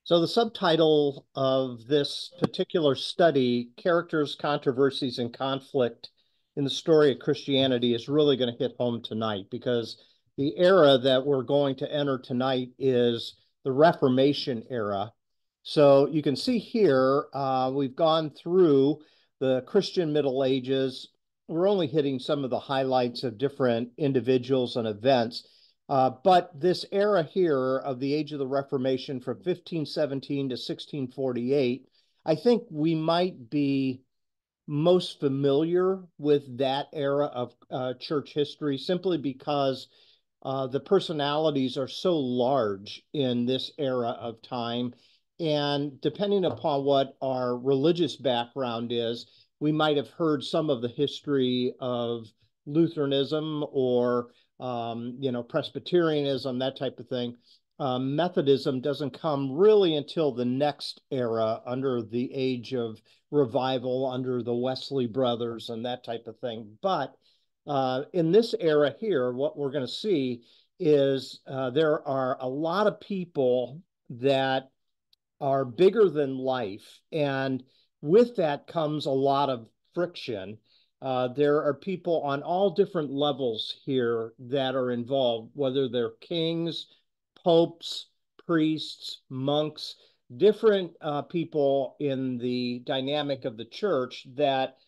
So the subtitle of this particular study, Characters, Controversies, and Conflict in the Story of Christianity, is really going to hit home tonight because the era that we're going to enter tonight is the Reformation era. So you can see here, we've gone through the Christian Middle Ages. We're only hitting some of the highlights of different individuals and events. But this era here of the age of the Reformation from 1517 to 1648, I think we might be most familiar with that era of church history simply because the personalities are so large in this era of time. And depending upon what our religious background is, we might have heard some of the history of Lutheranism or Presbyterianism, that type of thing. Methodism doesn't come really until the next era under the age of revival, under the Wesley brothers and that type of thing. But in this era here, what we're going to see is there are a lot of people that are bigger than life. And with that comes a lot of friction. There are people on all different levels here that are involved, whether they're kings, popes, priests, monks, different people in the dynamic of the church that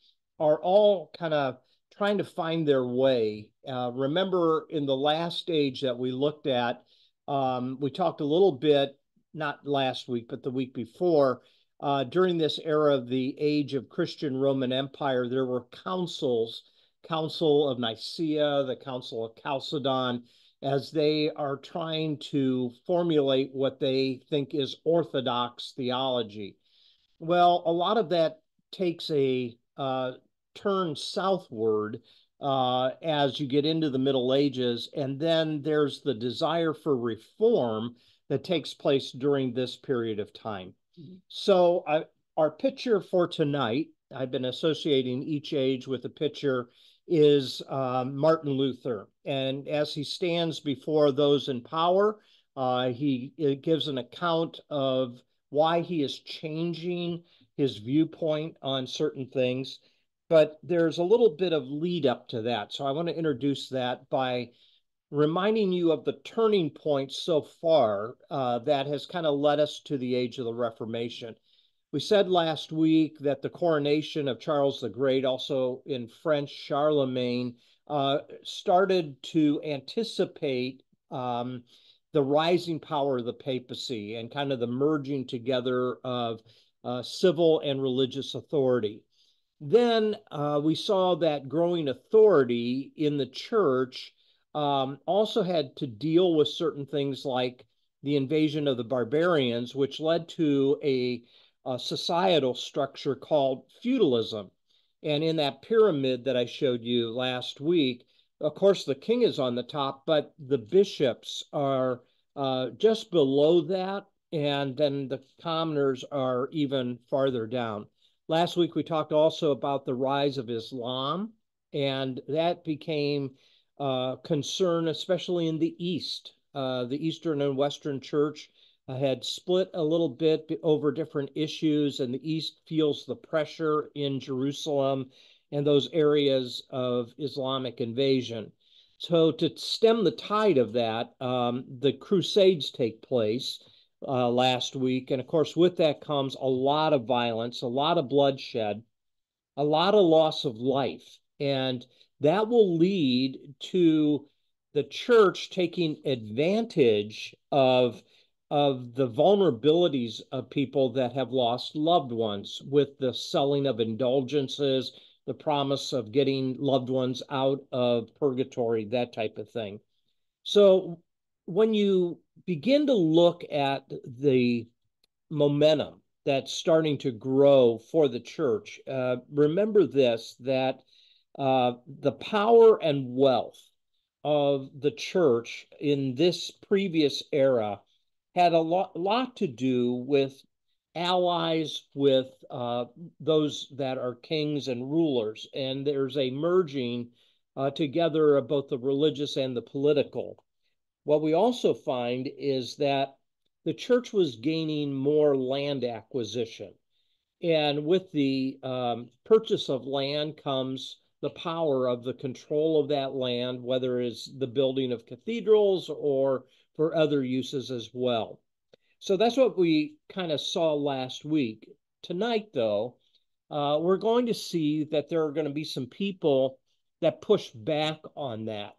are all kind of trying to find their way. Remember, in the last stage that we looked at, we talked a little bit, not last week, but the week before, during this era of the age of Christian Roman Empire, there were councils, Council of Nicaea, the Council of Chalcedon, as they are trying to formulate what they think is orthodox theology. Well, a lot of that takes a turn southward as you get into the Middle Ages, and then there's the desire for reform that takes place during this period of time. So our picture for tonight, I've been associating each age with a picture, is Martin Luther. And as he stands before those in power, he gives an account of why he is changing his viewpoint on certain things. But there's a little bit of lead up to that. So I want to introduce that by reminding you of the turning point so far that has kind of led us to the age of the Reformation. We said last week that the coronation of Charles the Great, also in French Charlemagne, started to anticipate the rising power of the papacy and kind of the merging together of civil and religious authority. Then we saw that growing authority in the church also had to deal with certain things like the invasion of the barbarians, which led to a societal structure called feudalism. And in that pyramid that I showed you last week, of course, the king is on the top, but the bishops are just below that. And then the commoners are even farther down. Last week, we talked also about the rise of Islam, and that became concern, especially in the East. The Eastern and Western Church had split a little bit over different issues, and the East feels the pressure in Jerusalem and those areas of Islamic invasion. So to stem the tide of that, the Crusades take place last week. And of course, with that comes a lot of violence, a lot of bloodshed, a lot of loss of life. And that will lead to the church taking advantage of the vulnerabilities of people that have lost loved ones with the selling of indulgences, the promise of getting loved ones out of purgatory, that type of thing. So when you begin to look at the momentum that's starting to grow for the church, remember this, that the power and wealth of the church in this previous era had a lot to do with allies with those that are kings and rulers. And there's a merging together of both the religious and the political. What we also find is that the church was gaining more land acquisition. And with the purchase of land comes the power of the control of that land, whether it's the building of cathedrals or for other uses as well. So that's what we kind of saw last week. Tonight, though, we're going to see that there are going to be some people that push back on that.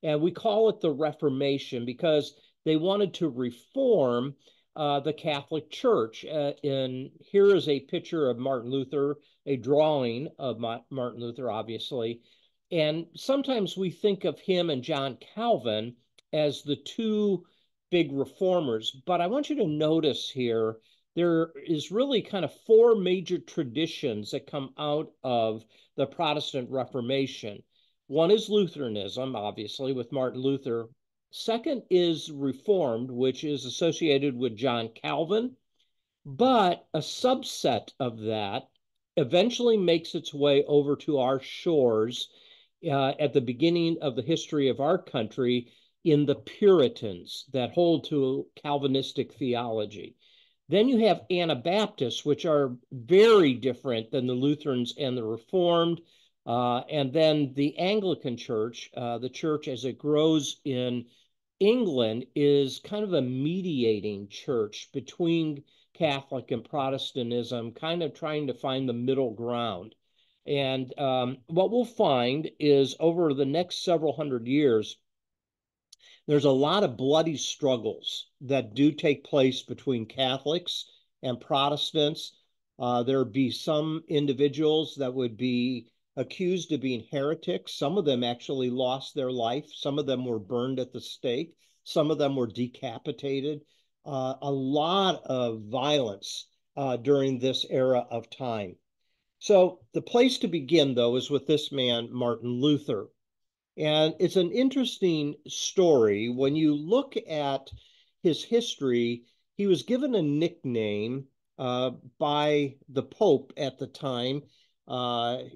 And we call it the Reformation because they wanted to reform the Catholic Church. And here is a picture of Martin Luther, a drawing of Martin Luther, obviously. And sometimes we think of him and John Calvin as the two big reformers. But I want you to notice here there is really kind of four major traditions that come out of the Protestant Reformation. One is Lutheranism, obviously, with Martin Luther. Second is Reformed, which is associated with John Calvin, but a subset of that eventually makes its way over to our shores at the beginning of the history of our country in the Puritans that hold to Calvinistic theology. Then you have Anabaptists, which are very different than the Lutherans and the Reformed. And then the Anglican Church, the church as it grows in England, is kind of a mediating church between Catholic and Protestantism, kind of trying to find the middle ground. And what we'll find is over the next several hundred years, there's a lot of bloody struggles that do take place between Catholics and Protestants. There'd be some individuals that would be accused of being heretics. Some of them actually lost their life. Some of them were burned at the stake. Some of them were decapitated. A lot of violence during this era of time. So the place to begin, though, is with this man, Martin Luther. And it's an interesting story. When you look at his history, he was given a nickname by the Pope at the time.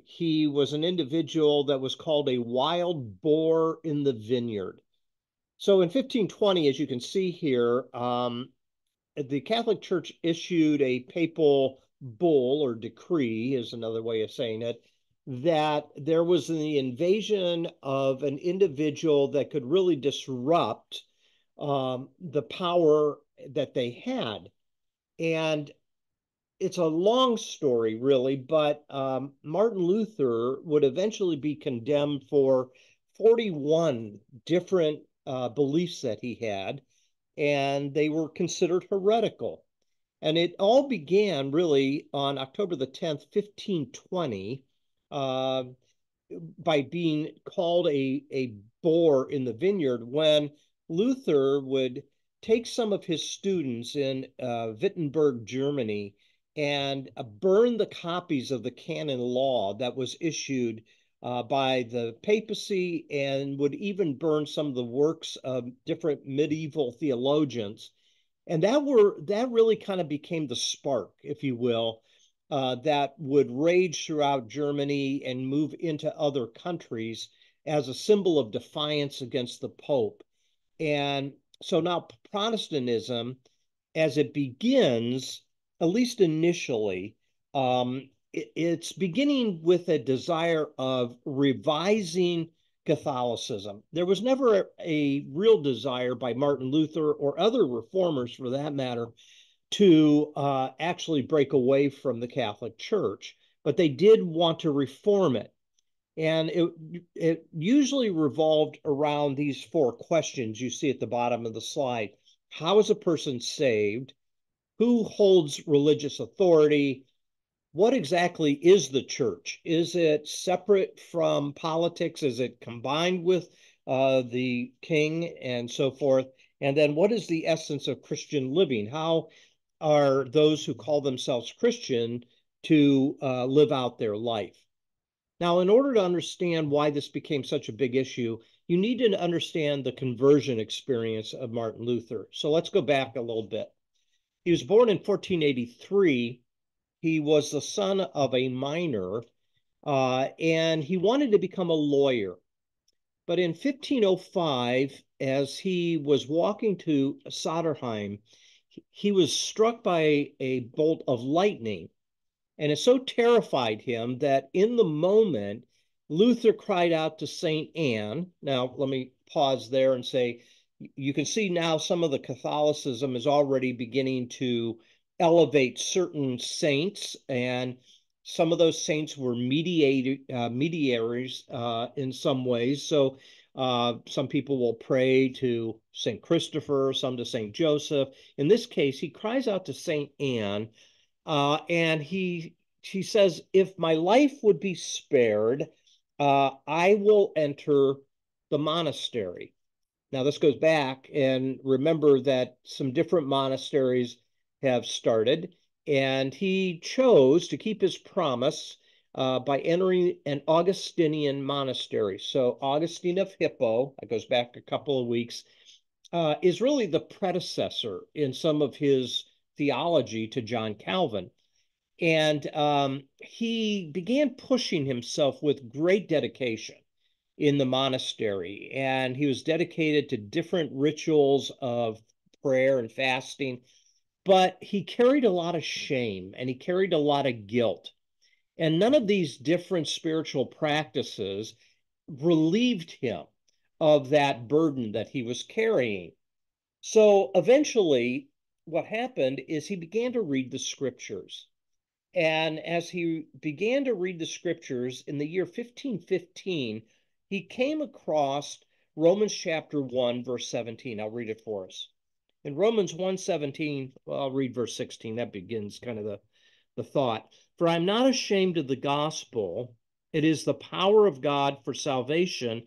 He was an individual that was called a wild boar in the vineyard. So in 1520, as you can see here, the Catholic Church issued a papal bull or decree, is another way of saying it, that there was the invasion of an individual that could really disrupt the power that they had. And it's a long story, really, but Martin Luther would eventually be condemned for 41 different beliefs that he had, and they were considered heretical. And it all began really on October the 10th, 1520, uh, by being called a boar in the vineyard when Luther would take some of his students in Wittenberg, Germany, and burn the copies of the canon law that was issued by the papacy, and would even burn some of the works of different medieval theologians. And that really kind of became the spark, if you will, that would rage throughout Germany and move into other countries as a symbol of defiance against the Pope. And so now Protestantism, as it begins, at least initially, it's beginning with a desire of revising Catholicism. There was never a real desire by Martin Luther or other reformers, for that matter, to actually break away from the Catholic Church, but they did want to reform it. And it usually revolved around these four questions you see at the bottom of the slide. How is a person saved? Who holds religious authority? What exactly is the church? Is it separate from politics? Is it combined with the king and so forth? And then what is the essence of Christian living? How are those who call themselves Christian to live out their life? Now, in order to understand why this became such a big issue, you need to understand the conversion experience of Martin Luther. So let's go back a little bit. He was born in 1483. He was the son of a miner, and he wanted to become a lawyer. But in 1505, as he was walking to Soderheim, he was struck by a bolt of lightning, and it so terrified him that in the moment, Luther cried out to St. Anne. Now, let me pause there and say, you can see now some of the Catholicism is already beginning to elevate certain saints, and some of those saints were mediaries in some ways. So some people will pray to St. Christopher, some to St. Joseph. In this case, he cries out to St. Anne, and she says, if my life would be spared, I will enter the monastery. Now, this goes back, and remember that some different monasteries have started, and he chose to keep his promise by entering an Augustinian monastery. So, Augustine of Hippo, that goes back a couple of weeks, is really the predecessor in some of his theology to John Calvin. And he began pushing himself with great dedication in the monastery. And he was dedicated to different rituals of prayer and fasting. But he carried a lot of shame and he carried a lot of guilt. And none of these different spiritual practices relieved him of that burden that he was carrying. So eventually, what happened is he began to read the scriptures. And as he began to read the scriptures in the year 1515, he came across Romans chapter 1, verse 17. I'll read it for us. In Romans 1:17, well, I'll read verse 16. That begins kind of the thought. For I'm not ashamed of the gospel. It is the power of God for salvation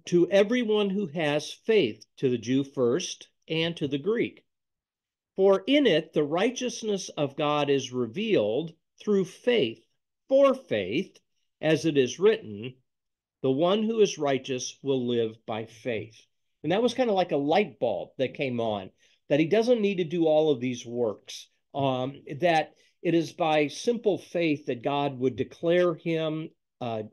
to everyone who has faith, to the Jew first and to the Greek. For in it the righteousness of God is revealed through faith, for faith, as it is written, the one who is righteous will live by faith. And that was kind of like a light bulb that came on, that he doesn't need to do all of these works, that it is by simple faith that God would declare him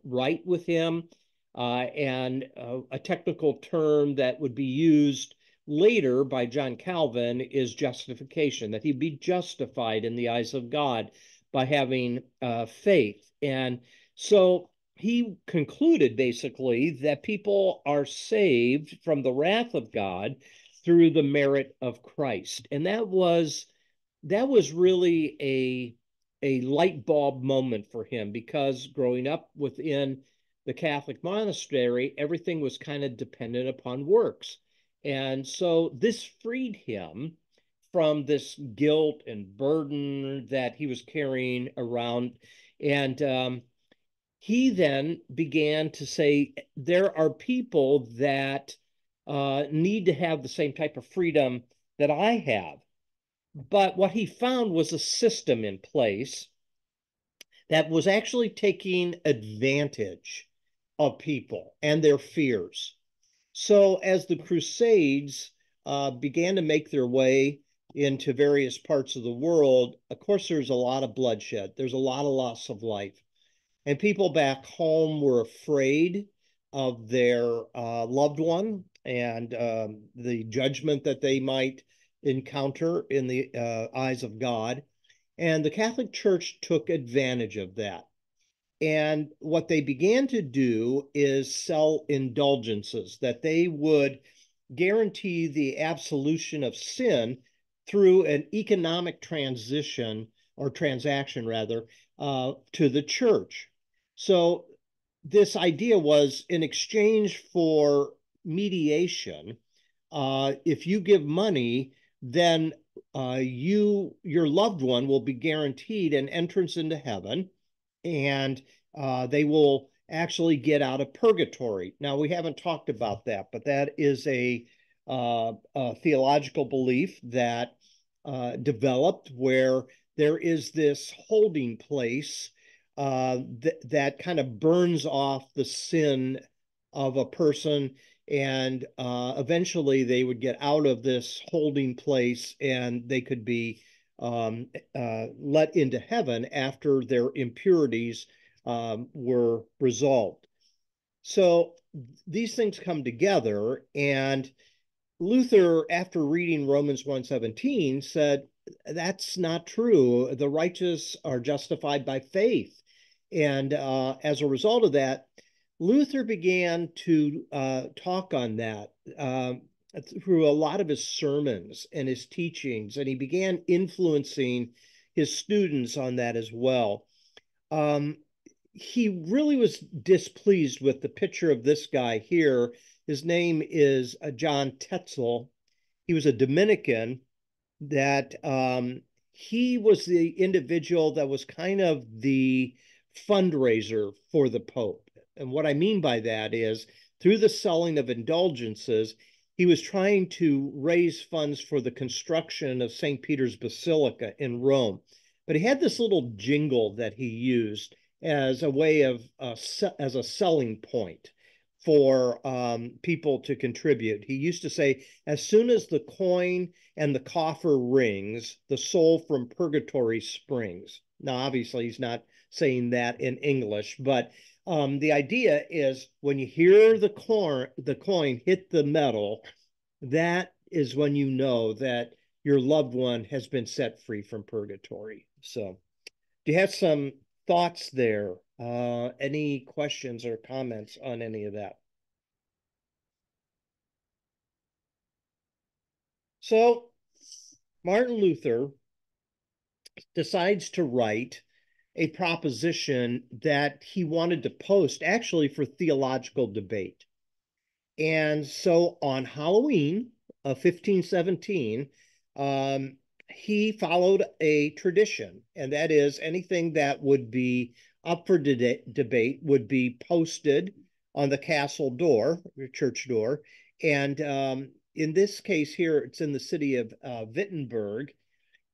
right with him, and a technical term that would be used later by John Calvin is justification, that he'd be justified in the eyes of God by having faith. And so he concluded basically that people are saved from the wrath of God through the merit of Christ. And that was really a light bulb moment for him, because growing up within the Catholic monastery, everything was kind of dependent upon works. And so this freed him from this guilt and burden that he was carrying around. And he then began to say, there are people that need to have the same type of freedom that I have. But what he found was a system in place that was actually taking advantage of people and their fears. So as the Crusades began to make their way into various parts of the world, of course, there's a lot of bloodshed. There's a lot of loss of life. And people back home were afraid of their loved one and the judgment that they might encounter in the eyes of God. And the Catholic Church took advantage of that. And what they began to do is sell indulgences, that they would guarantee the absolution of sin through an economic transition, or transaction rather, to the church. So this idea was, in exchange for mediation, if you give money, then your loved one will be guaranteed an entrance into heaven, and they will actually get out of purgatory. Now, we haven't talked about that, but that is a theological belief that developed, where there is this holding place that kind of burns off the sin of a person, and eventually they would get out of this holding place and they could be let into heaven after their impurities were resolved. So these things come together, and Luther, after reading Romans 1:17, said, that's not true. The righteous are justified by faith. And as a result of that, Luther began to talk on that through a lot of his sermons and his teachings, and he began influencing his students on that as well. Um, he really was displeased with the picture of this guy here. His name is John Tetzel. He was a Dominican that he was the individual that was kind of the fundraiser for the Pope. And what I mean by that is through the selling of indulgences, he was trying to raise funds for the construction of St. Peter's Basilica in Rome. But he had this little jingle that he used as a way of, as a selling point for people to contribute. He used to say, as soon as the coin and the coffer rings, the soul from purgatory springs. Now, obviously, he's not saying that in English, but the idea is when you hear the coin hit the metal, that is when you know that your loved one has been set free from purgatory. So, do you have some thoughts there? Any questions or comments on any of that? So, Martin Luther decides to write a proposition that he wanted to post actually for theological debate. And so on Halloween of 1517, he followed a tradition, and that is anything that would be up for debate would be posted on the castle door, the church door. And in this case here, it's in the city of Wittenberg.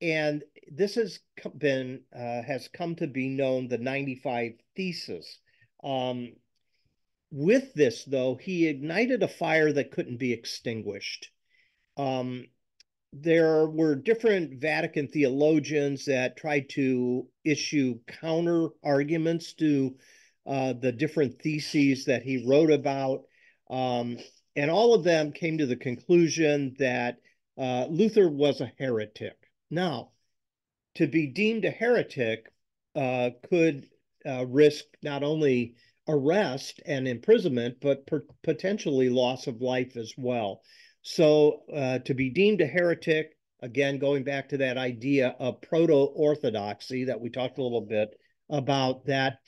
And this has come to be known the 95 Thesis. Um, with this, though, he ignited a fire that couldn't be extinguished. Um, there were different Vatican theologians that tried to issue counter arguments to the different theses that he wrote about. Um, and all of them came to the conclusion that Luther was a heretic. Now, to be deemed a heretic could risk not only arrest and imprisonment, but potentially loss of life as well. So to be deemed a heretic, again, going back to that idea of proto-orthodoxy that we talked a little bit about, that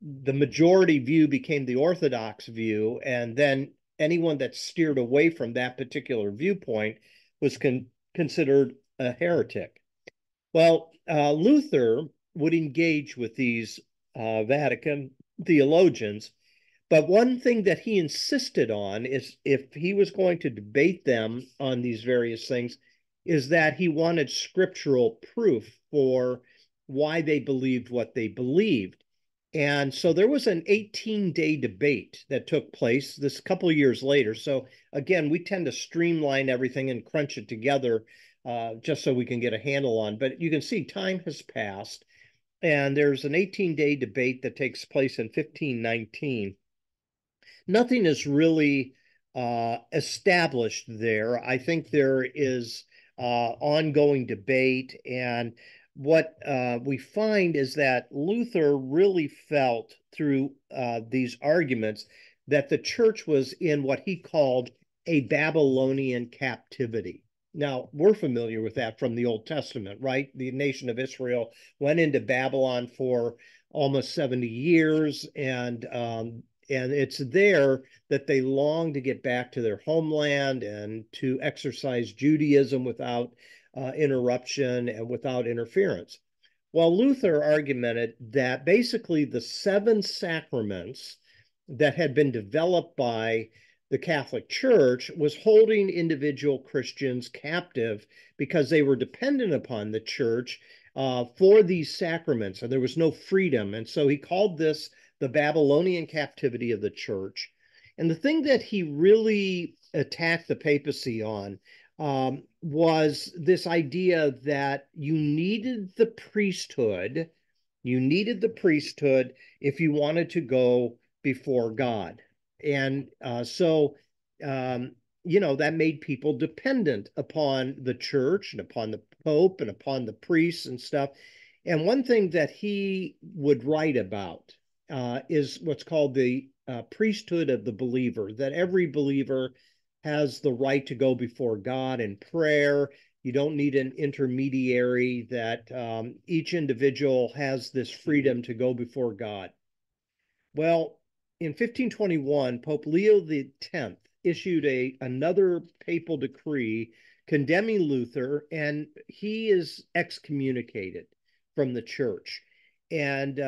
the majority view became the orthodox view, and then anyone that steered away from that particular viewpoint was considered a heretic. Well, Luther would engage with these Vatican theologians, but one thing that he insisted on is if he was going to debate them on these various things, is that he wanted scriptural proof for why they believed what they believed. And so there was an 18-day debate that took place this couple of years later. So again, we tend to streamline everything and crunch it together just so we can get a handle on. But you can see time has passed, and there's an 18-day debate that takes place in 1519. Nothing is really established there. I think there is ongoing debate, and what we find is that Luther really felt through these arguments that the church was in what he called a Babylonian captivity. Now, we're familiar with that from the Old Testament, right? The nation of Israel went into Babylon for almost 70 years, and it's there that they long to get back to their homeland and to exercise Judaism without interruption and without interference. Well, Luther argumented that basically the seven sacraments that had been developed by the Catholic Church was holding individual Christians captive because they were dependent upon the church for these sacraments, and there was no freedom. And so he called this the Babylonian captivity of the church. And the thing that he really attacked the papacy on was this idea that you needed the priesthood if you wanted to go before God. And so that made people dependent upon the church and upon the Pope and upon the priests and stuff. And one thing that he would write about is what's called the priesthood of the believer, that every believer has the right to go before God in prayer. You don't need an intermediary, that each individual has this freedom to go before God. Well, in 1521, Pope Leo X issued another papal decree condemning Luther, and he is excommunicated from the church. And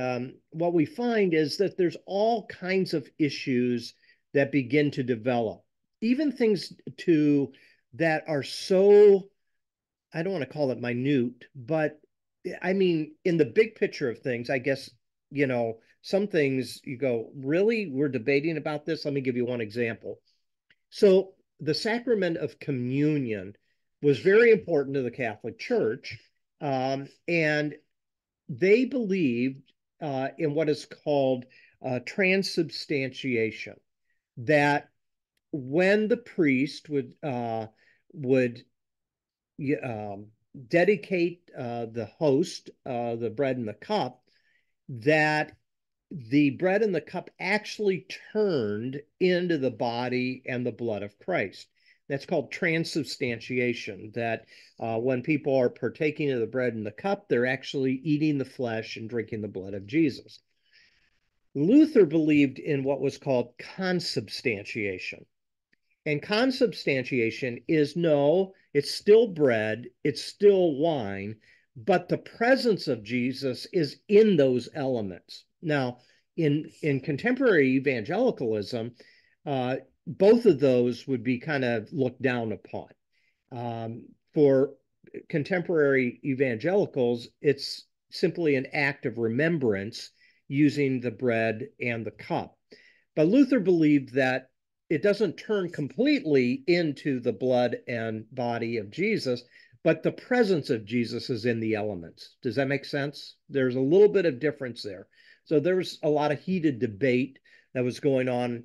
what we find is that there's all kinds of issues that begin to develop, even things that are so, I don't want to call it minute, but I mean, in the big picture of things, I guess, some things you go, really? We're debating about this? Let me give you one example. So, the sacrament of communion was very important to the Catholic Church, and they believed in what is called transubstantiation, that when the priest would um, dedicate the host, the bread and the cup, that the bread and the cup actually turned into the body and the blood of Christ. That's called transubstantiation, that when people are partaking of the bread and the cup, they're actually eating the flesh and drinking the blood of Jesus. Luther believed in what was called consubstantiation. And consubstantiation is, no, it's still bread, it's still wine, but the presence of Jesus is in those elements. Now, in contemporary evangelicalism, both of those would be kind of looked down upon. For contemporary evangelicals, it's simply an act of remembrance using the bread and the cup. But Luther believed that it doesn't turn completely into the blood and body of Jesus, but the presence of Jesus is in the elements. Does that make sense? There's a little bit of difference there. So there was a lot of heated debate that was going on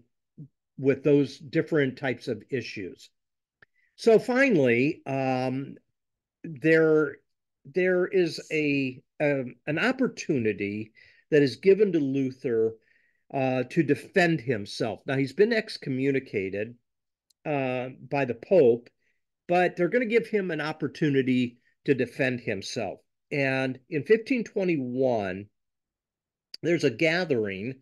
with those different types of issues. So finally, there is an opportunity that is given to Luther to defend himself. Now, he's been excommunicated by the Pope, but they're going to give him an opportunity to defend himself. And in 1521, there's a gathering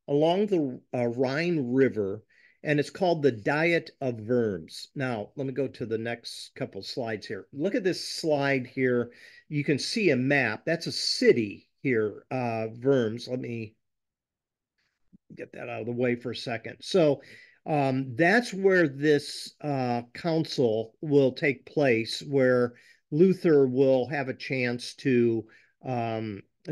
along the Rhine River, and it's called the Diet of Worms. Now, let me go to the next couple slides here. Look at this slide here. You can see a map. That's a city here, Worms. Let me get that out of the way for a second. So that's where this council will take place, where Luther will have a chance to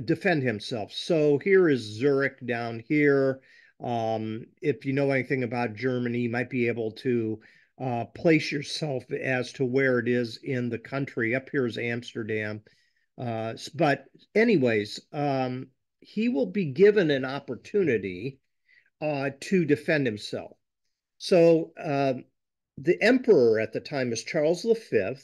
defend himself. So here is Zurich down here. If you know anything about Germany, you might be able to place yourself as to where it is in the country. Up here is Amsterdam. But anyways, he will be given an opportunity to defend himself. So the emperor at the time is Charles V,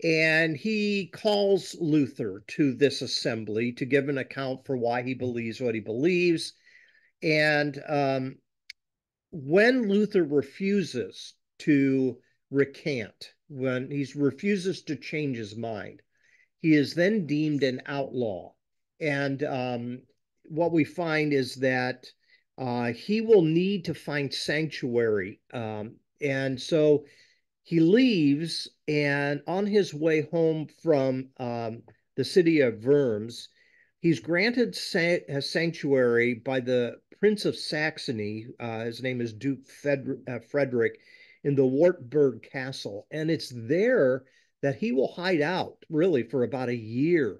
and he calls Luther to this assembly to give an account for why he believes what he believes. And when Luther refuses to recant, when he refuses to change his mind, he is then deemed an outlaw. And what we find is that he will need to find sanctuary. And so he leaves, and on his way home from the city of Worms, he's granted sanctuary by the Prince of Saxony. His name is Duke Frederick, in the Wartburg Castle. And it's there that he will hide out really for about a year.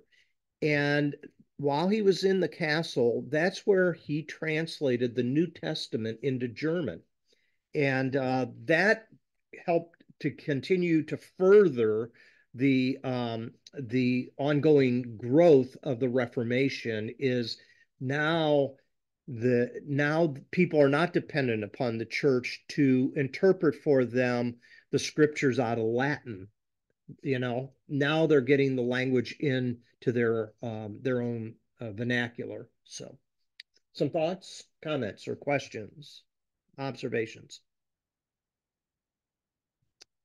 And while he was in the castle, that's where he translated the New Testament into German. And that helped to continue to further the ongoing growth of the Reformation. Is now Now people are not dependent upon the church to interpret for them the scriptures out of Latin. Now they're getting the language into their own vernacular. So, some thoughts, comments, or questions, observations.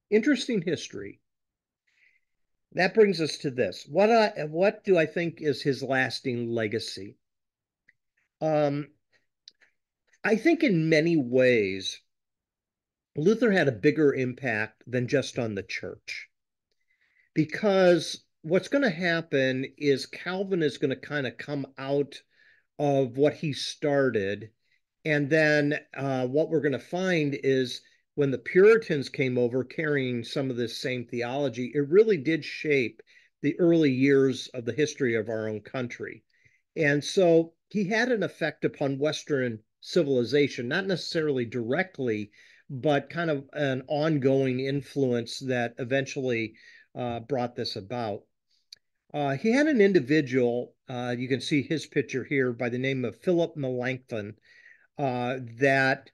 Interesting history. That brings us to this. What do I think is his lasting legacy? Um, I think in many ways, Luther had a bigger impact than just on the church. Because what's going to happen is Calvin is going to kind of come out of what he started. And then what we're going to find is when the Puritans came over carrying some of this same theology, it really did shape the early years of the history of our own country. And so he had an effect upon Western civilization, not necessarily directly, but kind of an ongoing influence that eventually brought this about. He had an individual, you can see his picture here, by the name of Philip Melanchthon, that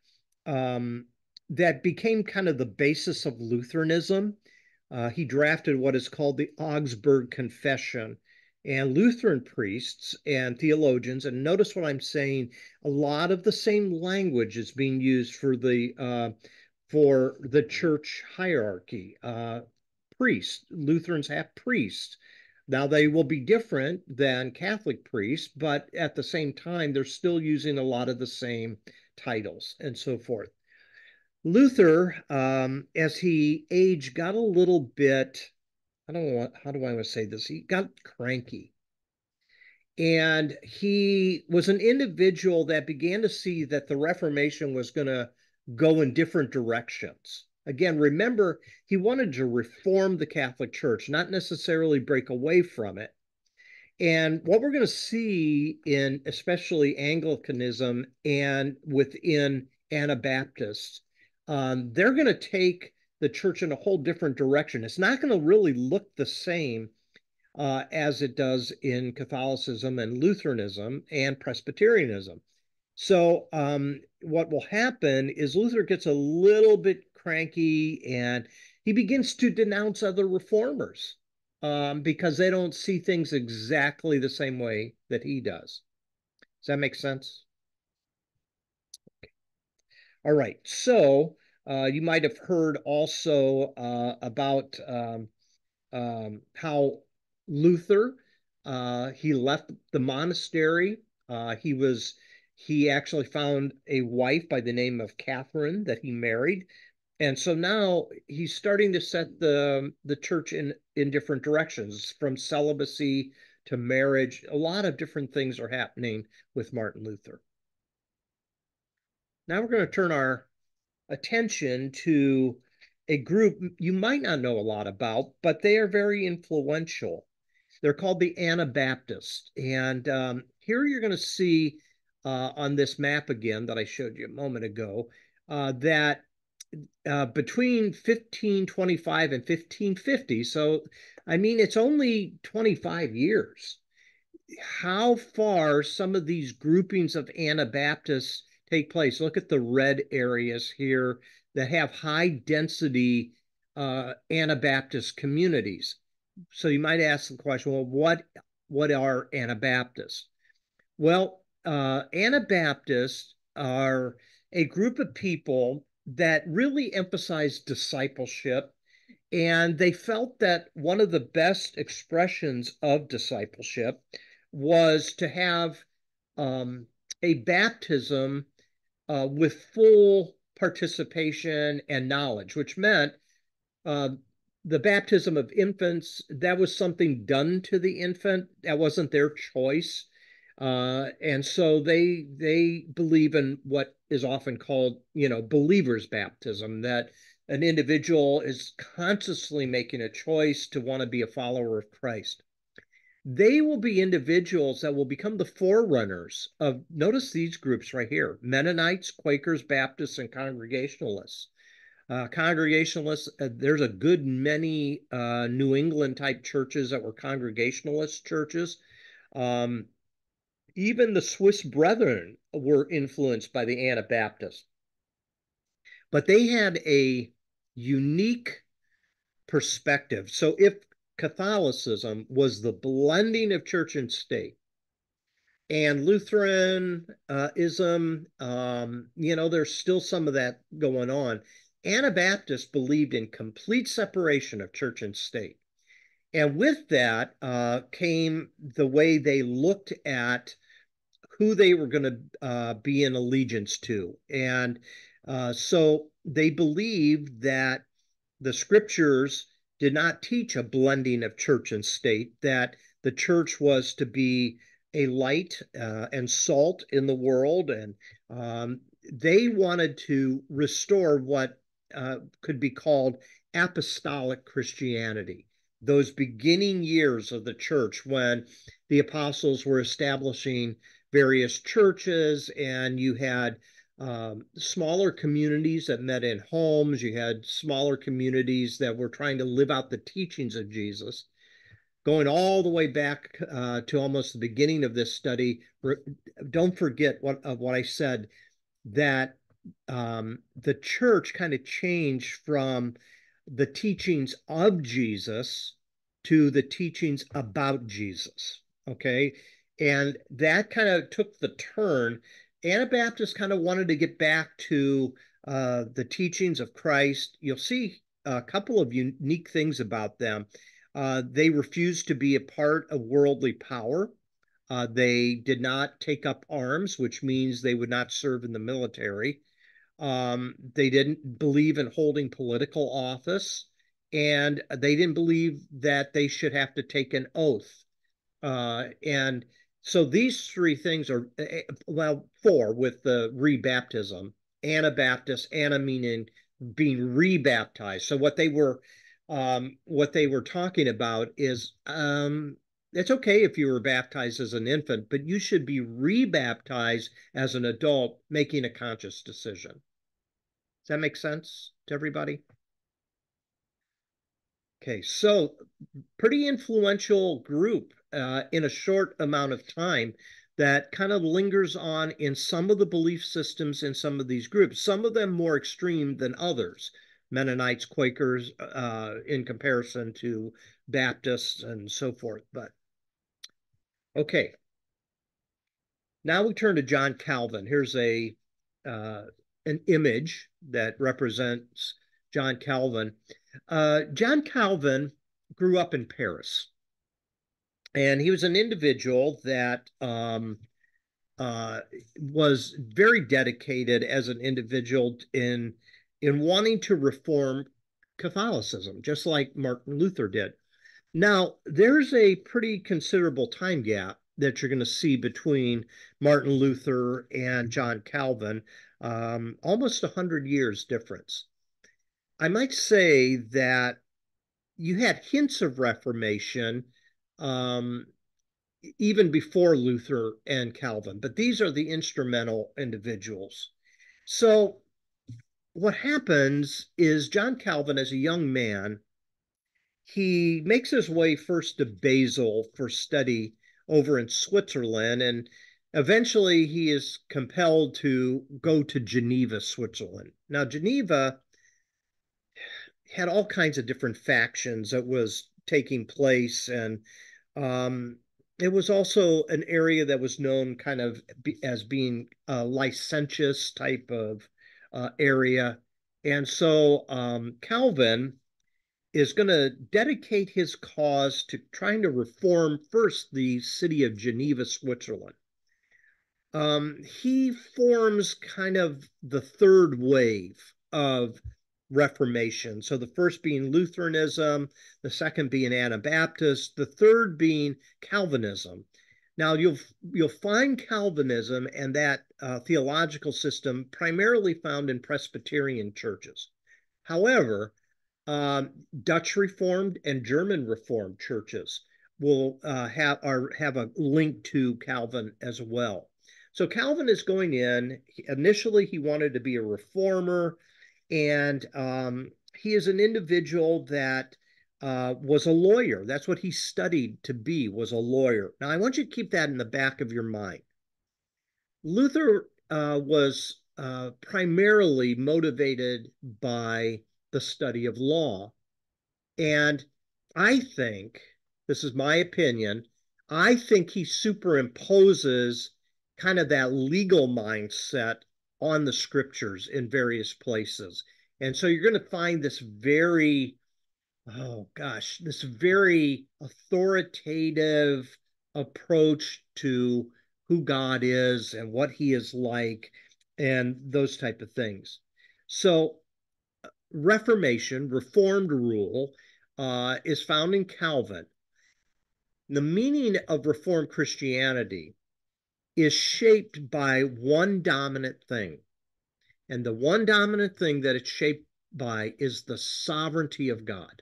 that became kind of the basis of Lutheranism. He drafted what is called the Augsburg Confession. And Lutheran priests and theologians, and notice what I'm saying, a lot of the same language is being used for the church hierarchy. Priests, Lutherans have priests. Now, they will be different than Catholic priests, but at the same time, they're still using a lot of the same titles and so forth. Luther, as he aged, got a little bit, I don't know, how do I want to say this? He got cranky. And he was an individual that began to see that the Reformation was going to go in different directions. Again, remember, he wanted to reform the Catholic Church, not necessarily break away from it. And what we're going to see in especially Anglicanism and within Anabaptists, they're going to take the church in a whole different direction. It's not going to really look the same as it does in Catholicism and Lutheranism and Presbyterianism. So what will happen is Luther gets a little bit cranky and he begins to denounce other reformers because they don't see things exactly the same way that he does. Does that make sense? All right. So you might have heard also about how Luther he left the monastery. He actually found a wife by the name of Catherine that he married, and so now he's starting to set the church in different directions, from celibacy to marriage. A lot of different things are happening with Martin Luther. Now we're going to turn our attention to a group you might not know a lot about, but they are very influential. They're called the Anabaptists. And here you're going to see on this map again that I showed you a moment ago that between 1525 and 1550, so I mean, it's only 25 years, how far some of these groupings of Anabaptists take place. Look at the red areas here that have high density Anabaptist communities. So you might ask the question, well, what are Anabaptists? Well, Anabaptists are a group of people that really emphasize discipleship, and they felt that one of the best expressions of discipleship was to have a baptism with full participation and knowledge, which meant uh, the baptism of infants, that was something done to the infant. That wasn't their choice. And so they believe in what is often called, believer's baptism, that an individual is consciously making a choice to want to be a follower of Christ. They will be individuals that will become the forerunners of, notice these groups right here: Mennonites, Quakers, Baptists, and Congregationalists. Congregationalists, there's a good many New England type churches that were Congregationalist churches. Um, Even the Swiss Brethren were influenced by the Anabaptists, but they had a unique perspective. So if Catholicism was the blending of church and state, and Lutheranism, there's still some of that going on. Anabaptists believed in complete separation of church and state. And with that came the way they looked at who they were going to be in allegiance to. And so they believed that the scriptures did not teach a blending of church and state, that the church was to be a light and salt in the world. And they wanted to restore what could be called apostolic Christianity, those beginning years of the church when the apostles were establishing various churches, and you had smaller communities that met in homes. You had smaller communities that were trying to live out the teachings of Jesus. Going all the way back to almost the beginning of this study, don't forget what I said, that the church kind of changed from the teachings of Jesus to the teachings about Jesus. Okay. And that kind of took the turn. Anabaptists kind of wanted to get back to the teachings of Christ. You'll see a couple of unique things about them. They refused to be a part of worldly power. They did not take up arms, which means they would not serve in the military. They didn't believe in holding political office, and they didn't believe that they should have to take an oath. And so these three things are, well, four with the rebaptism. Anabaptist, Anna meaning being rebaptized. So what they were talking about is it's okay if you were baptized as an infant, but you should be rebaptized as an adult, making a conscious decision. Does that make sense to everybody? Okay, so pretty influential group in a short amount of time that kind of lingers on in some of the belief systems in some of these groups, some of them more extreme than others. Mennonites, Quakers, in comparison to Baptists and so forth. But okay, now we turn to John Calvin. Here's an image that represents John Calvin. John Calvin grew up in Paris, and he was an individual that uh, was very dedicated as an individual in wanting to reform Catholicism, just like Martin Luther did. Now, there's a pretty considerable time gap that you're going to see between Martin Luther and John Calvin, almost 100 years difference. I might say that you had hints of Reformation um, even before Luther and Calvin, but these are the instrumental individuals. So, what happens is John Calvin, as a young man, he makes his way first to Basel for study over in Switzerland, and eventually he is compelled to go to Geneva, Switzerland. Now, Geneva had all kinds of different factions that was taking place, and um, it was also an area that was known kind of as being a licentious type of area. And so Calvin is going to dedicate his cause to trying to reform first the city of Geneva, Switzerland. He forms kind of the third wave of Reformation. So the first being Lutheranism, the second being Anabaptist, the third being Calvinism. Now you'll find Calvinism and that theological system primarily found in Presbyterian churches. However, Dutch Reformed and German Reformed churches will have a link to Calvin as well. So Calvin is going in. Initially, he wanted to be a reformer, and he is an individual that was a lawyer. That's what he studied to be, was a lawyer. Now, I want you to keep that in the back of your mind. Luther was primarily motivated by the study of law. And I think, this is my opinion, I think he superimposes kind of that legal mindset on the scriptures in various places. And so you're going to find this very, oh gosh, this very authoritative approach to who God is and what he is like and those type of things. So Reformation, Reformed rule, is found in Calvin. The meaning of Reformed Christianity is shaped by one dominant thing. And the one dominant thing that it's shaped by is the sovereignty of God.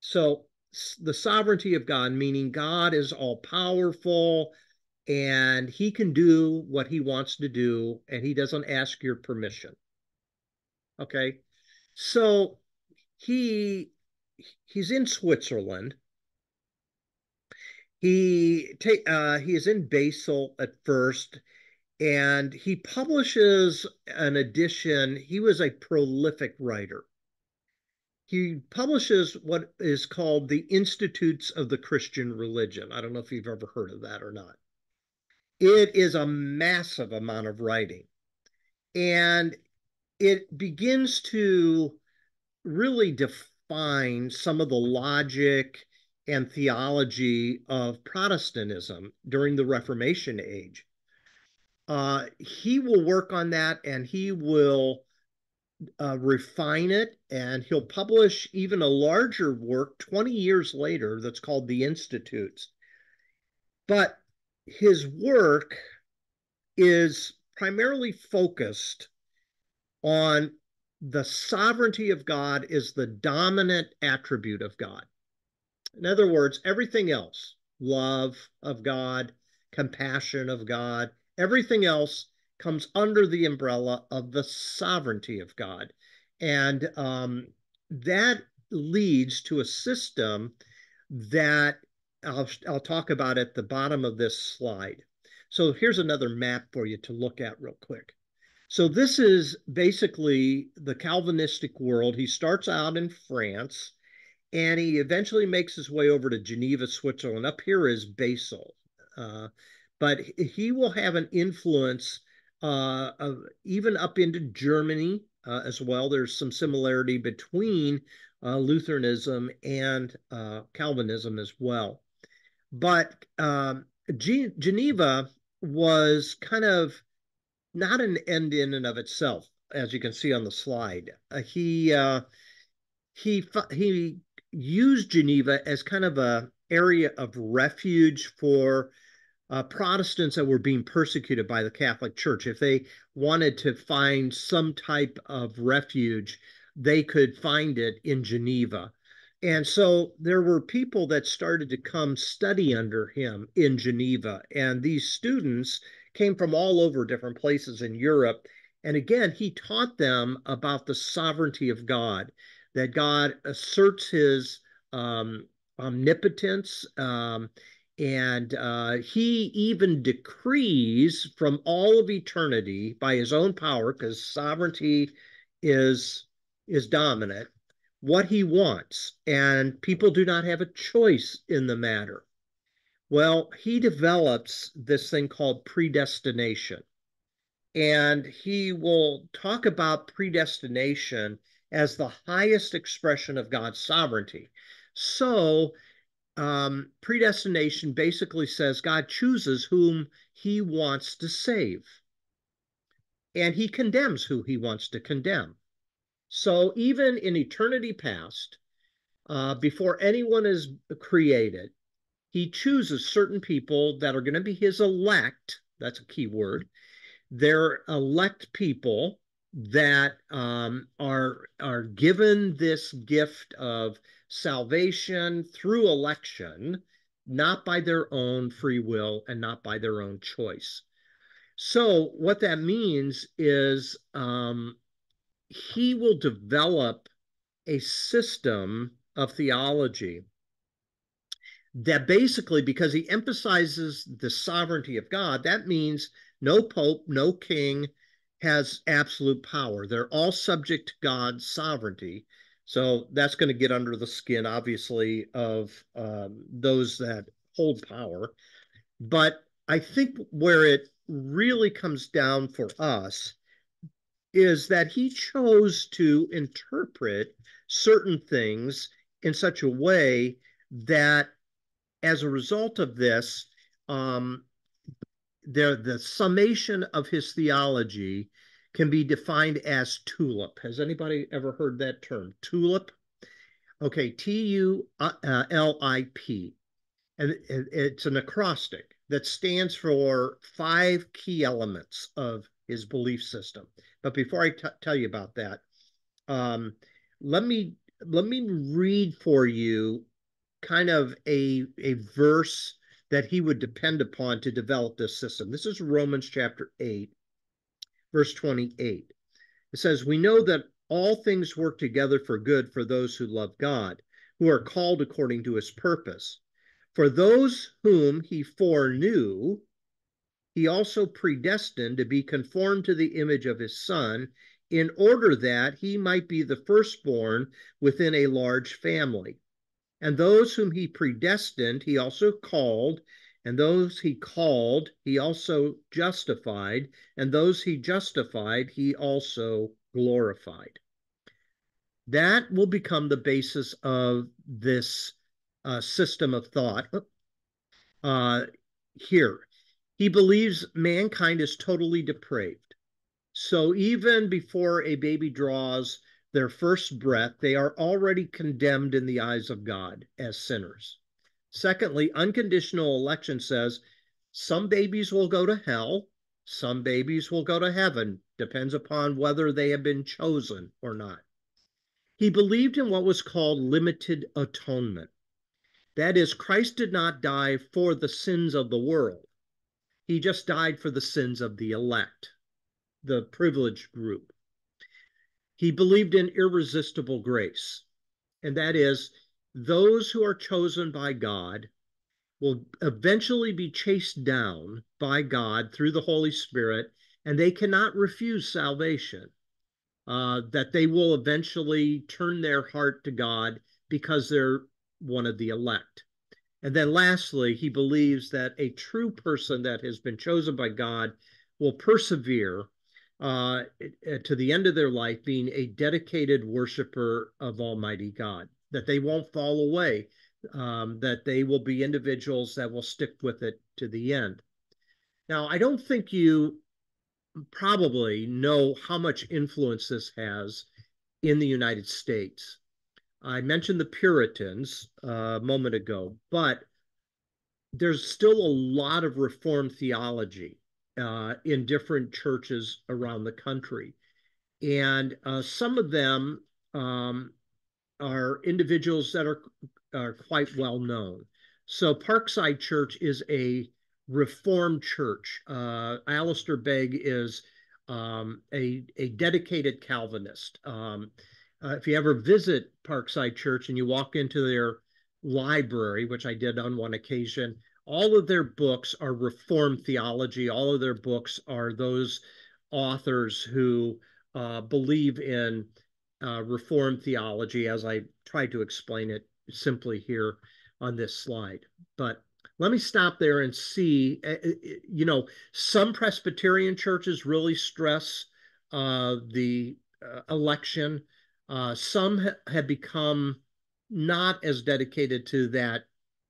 So, the sovereignty of God, meaning God is all powerful and he can do what he wants to do and he doesn't ask your permission. Okay. So, he he's in Switzerland. He is in Basel at first, and he publishes an edition. He was a prolific writer. He publishes what is called the Institutes of the Christian Religion. I don't know if you've ever heard of that or not. It is a massive amount of writing, and it begins to really define some of the logic and theology of Protestantism during the Reformation age. He will work on that and he will refine it, and he'll publish even a larger work 20 years later that's called The Institutes. But his work is primarily focused on the sovereignty of God is the dominant attribute of God. In other words, everything else, love of God, compassion of God, everything else comes under the umbrella of the sovereignty of God. And that leads to a system that I'll talk about at the bottom of this slide. So here's another map for you to look at real quick. So this is basically the Calvinistic world. He starts out in France and he eventually makes his way over to Geneva, Switzerland. Up here is Basel. Uh, but he will have an influence even up into Germany as well. There's some similarity between Lutheranism and Calvinism as well. But Geneva was kind of not an end in and of itself, as you can see on the slide. He used Geneva as kind of a area of refuge for Protestants that were being persecuted by the Catholic Church. If they wanted to find some type of refuge, they could find it in Geneva. And so there were people that started to come study under him in Geneva. And these students came from all over different places in Europe. And again, he taught them about the sovereignty of God, that God asserts his omnipotence, and he even decrees from all of eternity by his own power, because sovereignty is dominant, what he wants, and people do not have a choice in the matter. Well, he develops this thing called predestination, and he will talk about predestination as the highest expression of God's sovereignty. So, predestination basically says God chooses whom he wants to save, and he condemns who he wants to condemn. So, even in eternity past, before anyone is created, he chooses certain people that are going to be his elect. That's a key word. They're elect people that are given this gift of salvation through election, not by their own free will and not by their own choice. So what that means is he will develop a system of theology that basically, because he emphasizes the sovereignty of God, that means No pope, no king has absolute power. They're all subject to God's sovereignty. So that's going to get under the skin, obviously, of those that hold power. But I think where it really comes down for us is that he chose to interpret certain things in such a way that as a result of this, um, the summation of his theology can be defined as tulip. Has anybody ever heard that term? Tulip? Okay, TULIP. And it's an acrostic that stands for 5 key elements of his belief system. But before I tell you about that, um, let me let me read for you kind of a verse that he would depend upon to develop this system. This is Romans chapter 8, verse 28. It says, "We know that all things work together for good for those who love God, who are called according to his purpose. For those whom he foreknew, he also predestined to be conformed to the image of his Son, in order that he might be the firstborn within a large family. And those whom he predestined, he also called. And those he called, he also justified. And those he justified, he also glorified." That will become the basis of this system of thought uh, here. He believes mankind is totally depraved. So even before a baby draws their first breath, they are already condemned in the eyes of God as sinners. Secondly, unconditional election says some babies will go to hell, some babies will go to heaven, depends upon whether they have been chosen or not. He believed in what was called limited atonement. That is, Christ did not die for the sins of the world. He just died for the sins of the elect, the privileged group. He believed in irresistible grace, and that is, those who are chosen by God will eventually be chased down by God through the Holy Spirit, and they cannot refuse salvation. That they will eventually turn their heart to God because they're one of the elect. And then lastly, he believes that a true person that has been chosen by God will persevere to the end of their life, being a dedicated worshiper of Almighty God, that they won't fall away, that they will be individuals that will stick with it to the end. Now, I don't think you probably know how much influence this has in the United States. I mentioned the Puritans a moment ago, but there's still a lot of Reformed theology in different churches around the country. And some of them are individuals that are quite well known. So Parkside Church is a Reformed church. Alistair Begg is a dedicated Calvinist. If you ever visit Parkside Church and you walk into their library, which I did on one occasion, all of their books are Reformed theology. All of their books are those authors who believe in Reformed theology, as I tried to explain it simply here on this slide. But let me stop there and see, some Presbyterian churches really stress the election. Some have become not as dedicated to that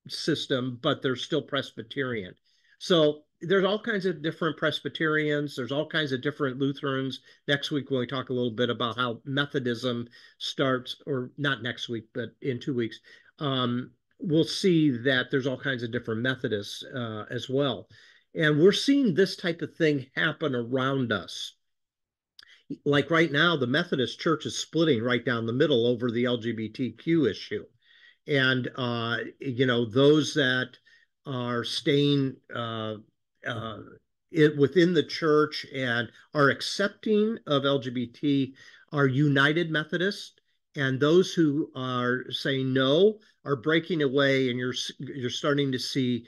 system, but they're still Presbyterian. So there's all kinds of different Presbyterians. There's all kinds of different Lutherans. Next week, when we talk a little bit about how Methodism starts, or not next week, but in 2 weeks, we'll see that there's all kinds of different Methodists as well. And we're seeing this type of thing happen around us. Like right now, the Methodist Church is splitting right down the middle over the LGBTQ issue. And, those that are staying within the church and are accepting of LGBT are United Methodist, and those who are saying no are breaking away, and you're starting to see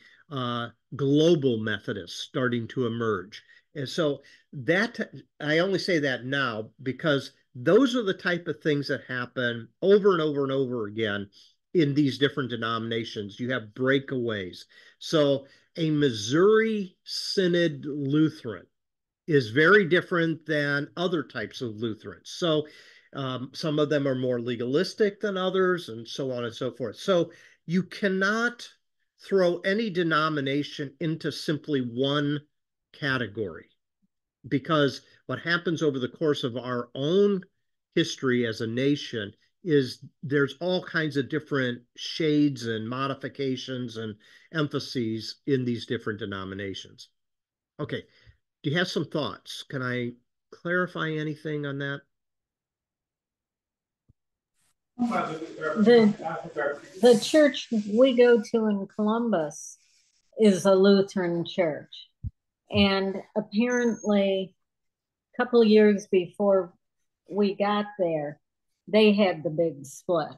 global Methodists starting to emerge. And so that I only say that now because those are the type of things that happen over and over and over again in these different denominations. You have breakaways. So a Missouri Synod Lutheran is very different than other types of Lutherans. So some of them are more legalistic than others, and so on and so forth. So you cannot throw any denomination into simply one category because what happens over the course of our own history as a nation is there's all kinds of different shades and modifications and emphases in these different denominations. Okay, do you have some thoughts? Can I clarify anything on that? The church we go to in Columbus is a Lutheran church. And apparently, a couple of years before we got there, they had the big split.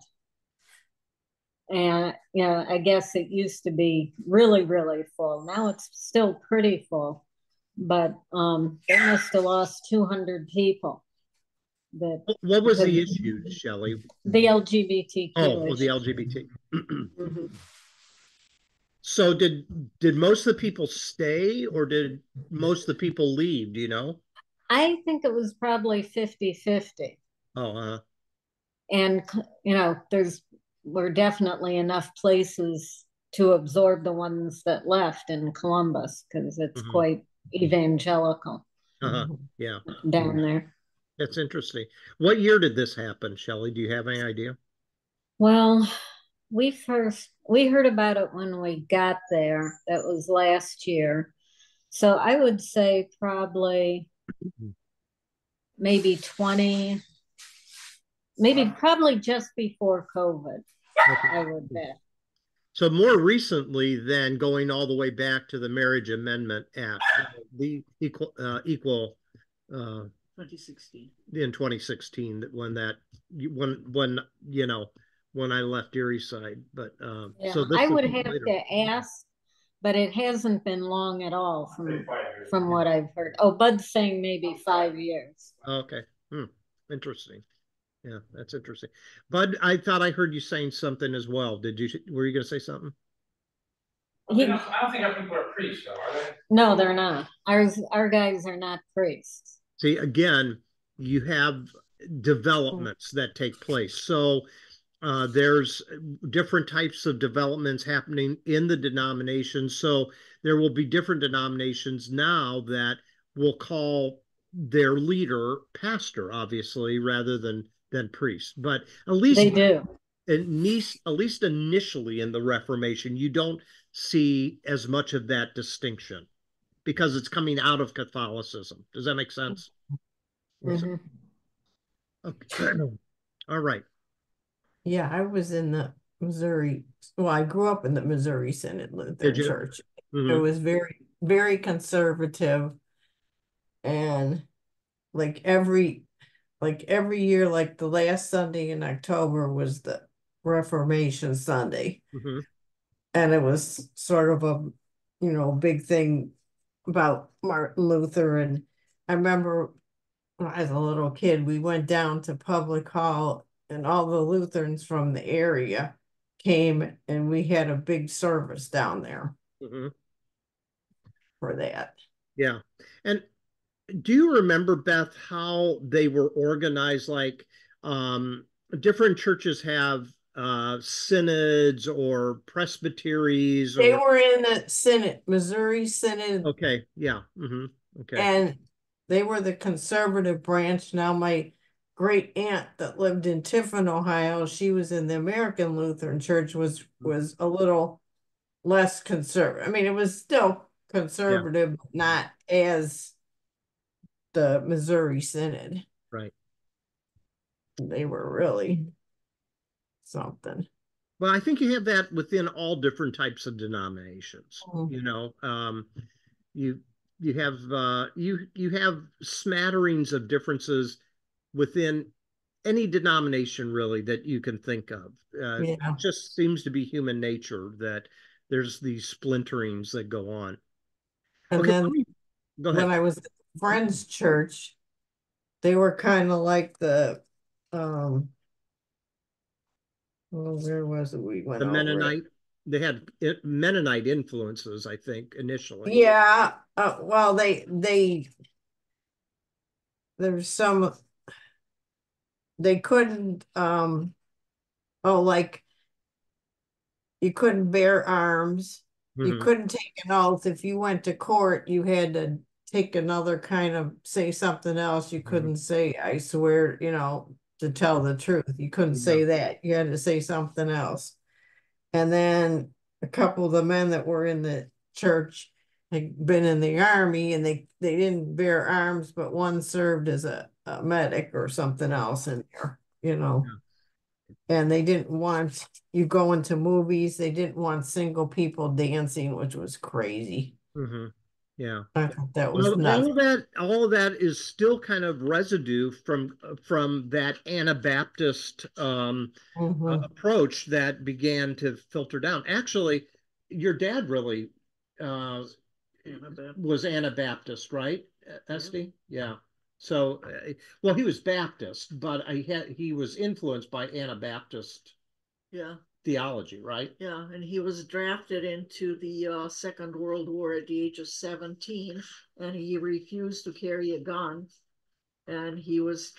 And I guess it used to be really, really full. Now it's still pretty full, but they must have lost 200 people. That What was the issue, Shelley? the LGBTQ Oh, the issue. LGBT. Mm-hmm. So did most of the people stay or did most of the people leave? Do you know? I think it was probably 50-50. Oh, And, there's were definitely enough places to absorb the ones that left in Columbus because it's mhm. quite evangelical Yeah, down there. that's interesting. What year did this happen, Shelley? Do you have any idea? Well, we heard about it when we got there. That was last year. So I would say probably maybe 20, maybe probably just before COVID, Okay. I would bet. So more recently than going all the way back to the Marriage Amendment Act, the equal 2016 in 2016 when when I left Erie side, but Yeah, so I this is would have later. to ask, but it hasn't been long at all from what I've heard. Oh, Bud's saying maybe 5 years. Okay, interesting. Yeah, that's interesting. Bud, I thought I heard you saying something as well. Did you? Were you going to say something? I don't think our people are priests, though, are they? No, they're not. Our guys are not priests. See, again, you have developments that take place. So there's different types of developments happening in the denominations. So there will be different denominations now that will call their leader pastor, obviously, rather than priest. But at They least do. at least initially in the Reformation, you don't see as much of that distinction because it's coming out of Catholicism. Does that make sense? So, Mhm. okay. All right. Yeah, I was in the Missouri. Well, I grew up in the Missouri Synod Did Lutheran you? Church. It Mm-hmm. was very, very conservative, and like every every year, like the last Sunday in October was the Reformation Sunday, Mm-hmm. and it was sort of a big thing about Martin Luther. And I remember as a little kid, we went down to Public Hall, and all the Lutherans from the area came, and we had a big service down there Mm-hmm. for that. Yeah. And do you remember, Beth, how they were organized? Like um, different churches have synods or presbyteries They or were in the Synod, Missouri Synod, okay, yeah. Okay. and they were the conservative branch. Now, my great aunt that lived in Tiffin, Ohio, she was in the American Lutheran Church, was a little less conservative. I mean, it was still Yeah, conservative, but not as the Missouri Synod. right. They were really something. Well, I think you have that within all different types of denominations. Mhm. You you have you have smatterings of differences within any denomination really that you can think of. It Yeah. just seems to be human nature that there's these splinterings that go on. And Okay, then Go when ahead. I was at Friends Church, they were kind of like the um well, where was it? We went The over it. Mennonite, they had Mennonite influences, I think, initially. Yeah, well, there's some they couldn't oh, like you couldn't bear arms. You Hmm. couldn't take an oath. If you went to court, you had to take another kind of say something else. You Hmm. couldn't say, I swear, to tell the truth. You couldn't Yeah. say that. You had to say something else. And then a couple of the men that were in the church had been in the army and they didn't bear arms, but one served as a medic or something else in there. Yeah. And they didn't want you going to movies. They didn't want single people dancing, which was crazy. Hmm. Yeah. I thought that was Well, nuts. all of that is still kind of residue from that Anabaptist Hmm. approach that began to filter down. Actually, your dad really uh, was Anabaptist, right, Esty? Yeah. So, well, he was Baptist, but he was influenced by Anabaptist Yeah, theology, right? yeah, and he was drafted into the Second World War at the age of 17, and he refused to carry a gun. And he has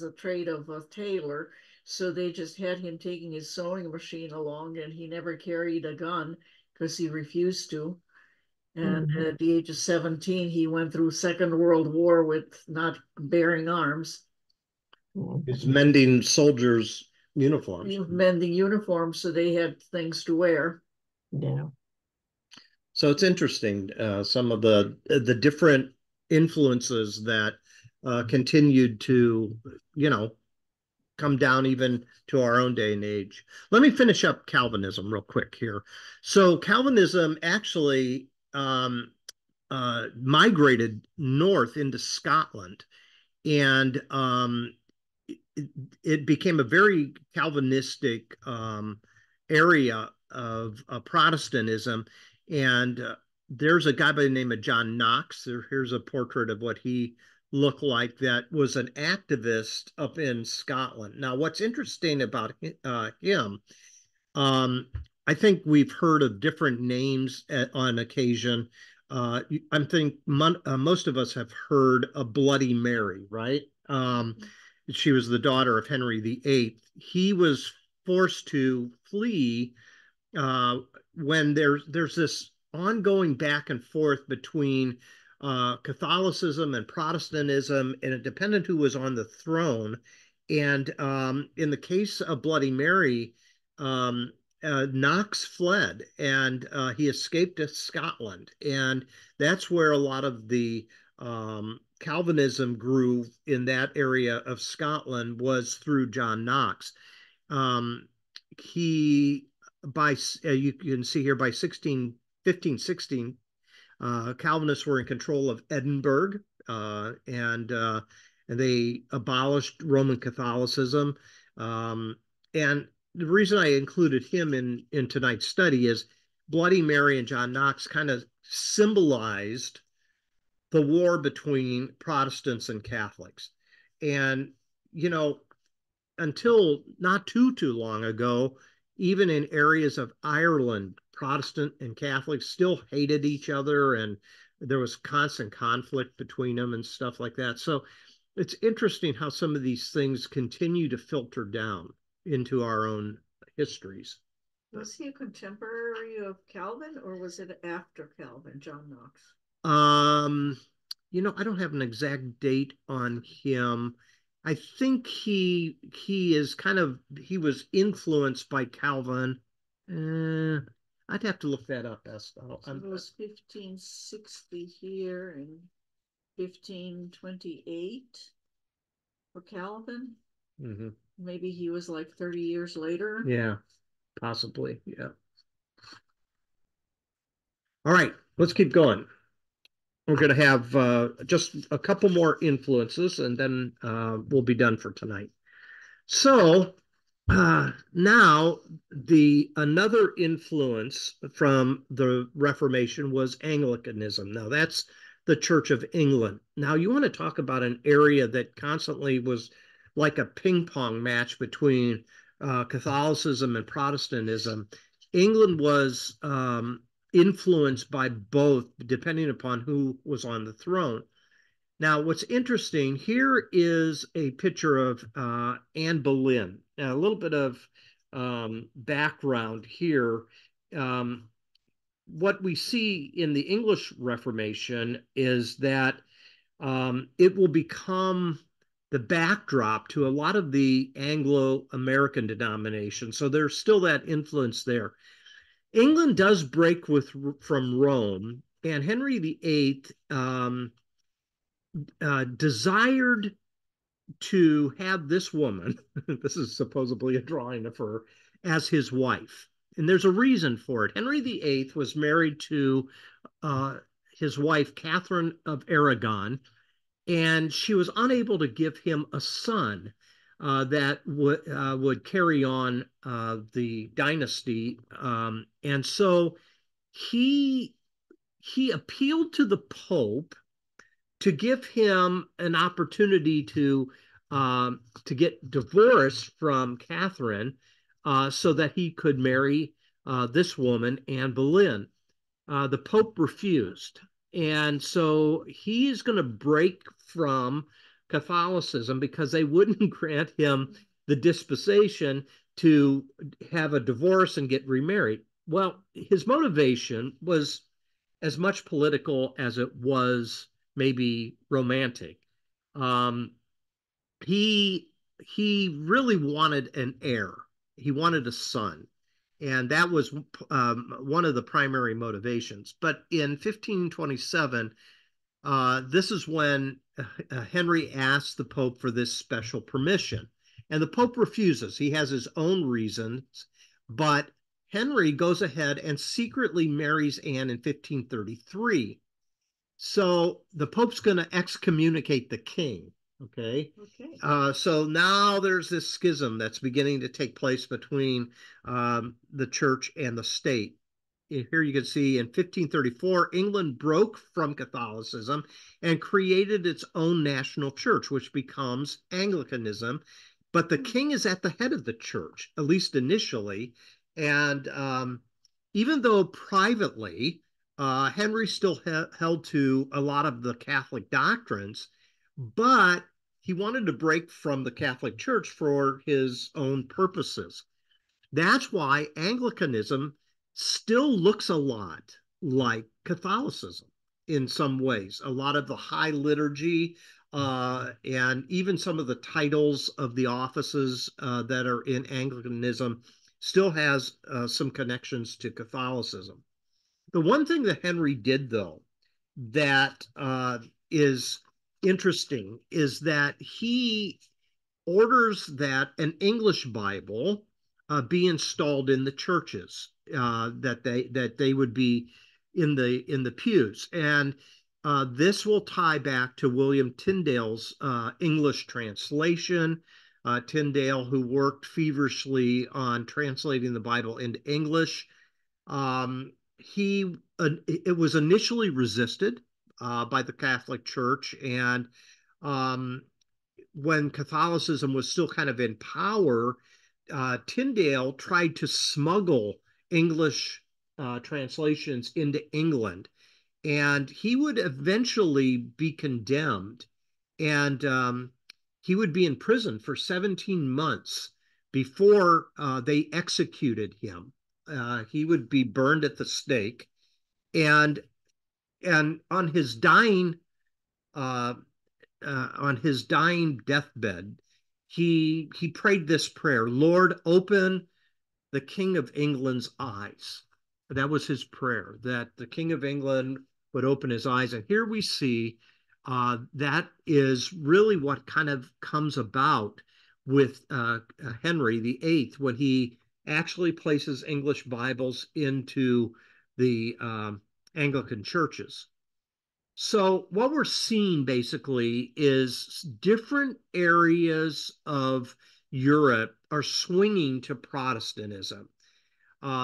a trade of a tailor, so they just had him taking his sewing machine along, and he never carried a gun because he refused to. And Hmm. at the age of 17, he went through Second World War with not bearing arms. He's Hmm. mending soldiers' uniforms. Mending uniforms so they had things to wear. Yeah. So it's interesting, some of the different influences that continued to, you know, come down even to our own day and age. Let me finish up Calvinism real quick here. So Calvinism actually migrated north into Scotland, and it became a very Calvinistic area of Protestantism. And there's a guy by the name of John Knox. Here's a portrait of what he looked like, that was an activist up in Scotland. Now, what's interesting about him, um, I think we've heard of different names on occasion. I think most of us have heard of Bloody Mary, right? She was the daughter of Henry VIII. He was forced to flee uh, when there's this ongoing back and forth between Catholicism and Protestantism, and it depended who was on the throne. And in the case of Bloody Mary, um, Knox fled, and he escaped to Scotland, and that's where a lot of the Calvinism grew in that area of Scotland, was through John Knox. He by You can see here, by 1516, Calvinists were in control of Edinburgh, and they abolished Roman Catholicism. Um, and the reason I included him in tonight's study is Bloody Mary and John Knox kind of symbolized the war between Protestants and Catholics. And, you know, until not too long ago, even in areas of Ireland, Protestant and Catholics still hated each other, and there was constant conflict between them and stuff like that. So it's interesting how some of these things continue to filter down into our own histories. Was he a contemporary of Calvin or was it after Calvin, John Knox? Um, I don't have an exact date on him. I think he is kind of he was influenced by Calvin. Uh, I'd have to look that up, Estelle. So it was 1560 here and 1528 for Calvin. Mhm. Maybe he was like 30 years later. Yeah, possibly. Yeah. All right, let's keep going. We're going to have just a couple more influences, and then we'll be done for tonight. So now the another influence from the Reformation was Anglicanism. Now that's the Church of England. Now you want to talk about an area that constantly was like a ping pong match between Catholicism and Protestantism. England was influenced by both, depending upon who was on the throne. Now, what's interesting here is a picture of Anne Boleyn. Now, a little bit of background here. Um, what we see in the English Reformation is that it will become the backdrop to a lot of the Anglo-American denominations. So there's still that influence there. England does break from Rome, and Henry VIII desired to have this woman, this is supposedly a drawing of her, as his wife. And there's a reason for it. Henry VIII was married to uh, his wife, Catherine of Aragon, and she was unable to give him a son that would carry on the dynasty. And so he he appealed to the Pope to give him an opportunity to get divorced from Catherine, so that he could marry this woman, Anne Boleyn. The Pope refused, and so he is going to break from Catholicism because they wouldn't grant him the dispensation to have a divorce and get remarried. Well, his motivation was as much political as it was maybe romantic. Um, he he really wanted an heir. He wanted a son, and that was one of the primary motivations. But in 1527, this is when Henry asked the Pope for this special permission, and the Pope refuses. He has his own reasons, but Henry goes ahead and secretly marries Anne in 1533. So the Pope's going to excommunicate the king. Okay. Okay. So now there's this schism that's beginning to take place between the church and the state. Here you can see in 1534, England broke from Catholicism and created its own national church, which becomes Anglicanism. But the king is at the head of the church, at least initially. And even though privately, Henry still held to a lot of the Catholic doctrines, but he wanted to break from the Catholic Church for his own purposes. That's why Anglicanism still looks a lot like Catholicism in some ways. A lot of the high liturgy and even some of the titles of the offices that are in Anglicanism still has some connections to Catholicism. The one thing that Henry did, though, that is interesting is that he orders that an English Bible be installed in the churches, that they would be in the pews, and this will tie back to William Tyndale's English translation. Tyndale, who worked feverishly on translating the Bible into English, it was initially resisted by the Catholic Church, and when Catholicism was still kind of in power, Tyndale tried to smuggle English translations into England, and he would eventually be condemned, and he would be in prison for 17 months before they executed him. He would be burned at the stake, and on his uh, dying deathbed, he prayed this prayer: Lord, open the King of England's eyes. That was his prayer, that the King of England would open his eyes. And here we see that is really what kind of comes about with Henry VIII when he actually places English Bibles into the Anglican churches. So what we're seeing basically is different areas of Europe are swinging to Protestantism.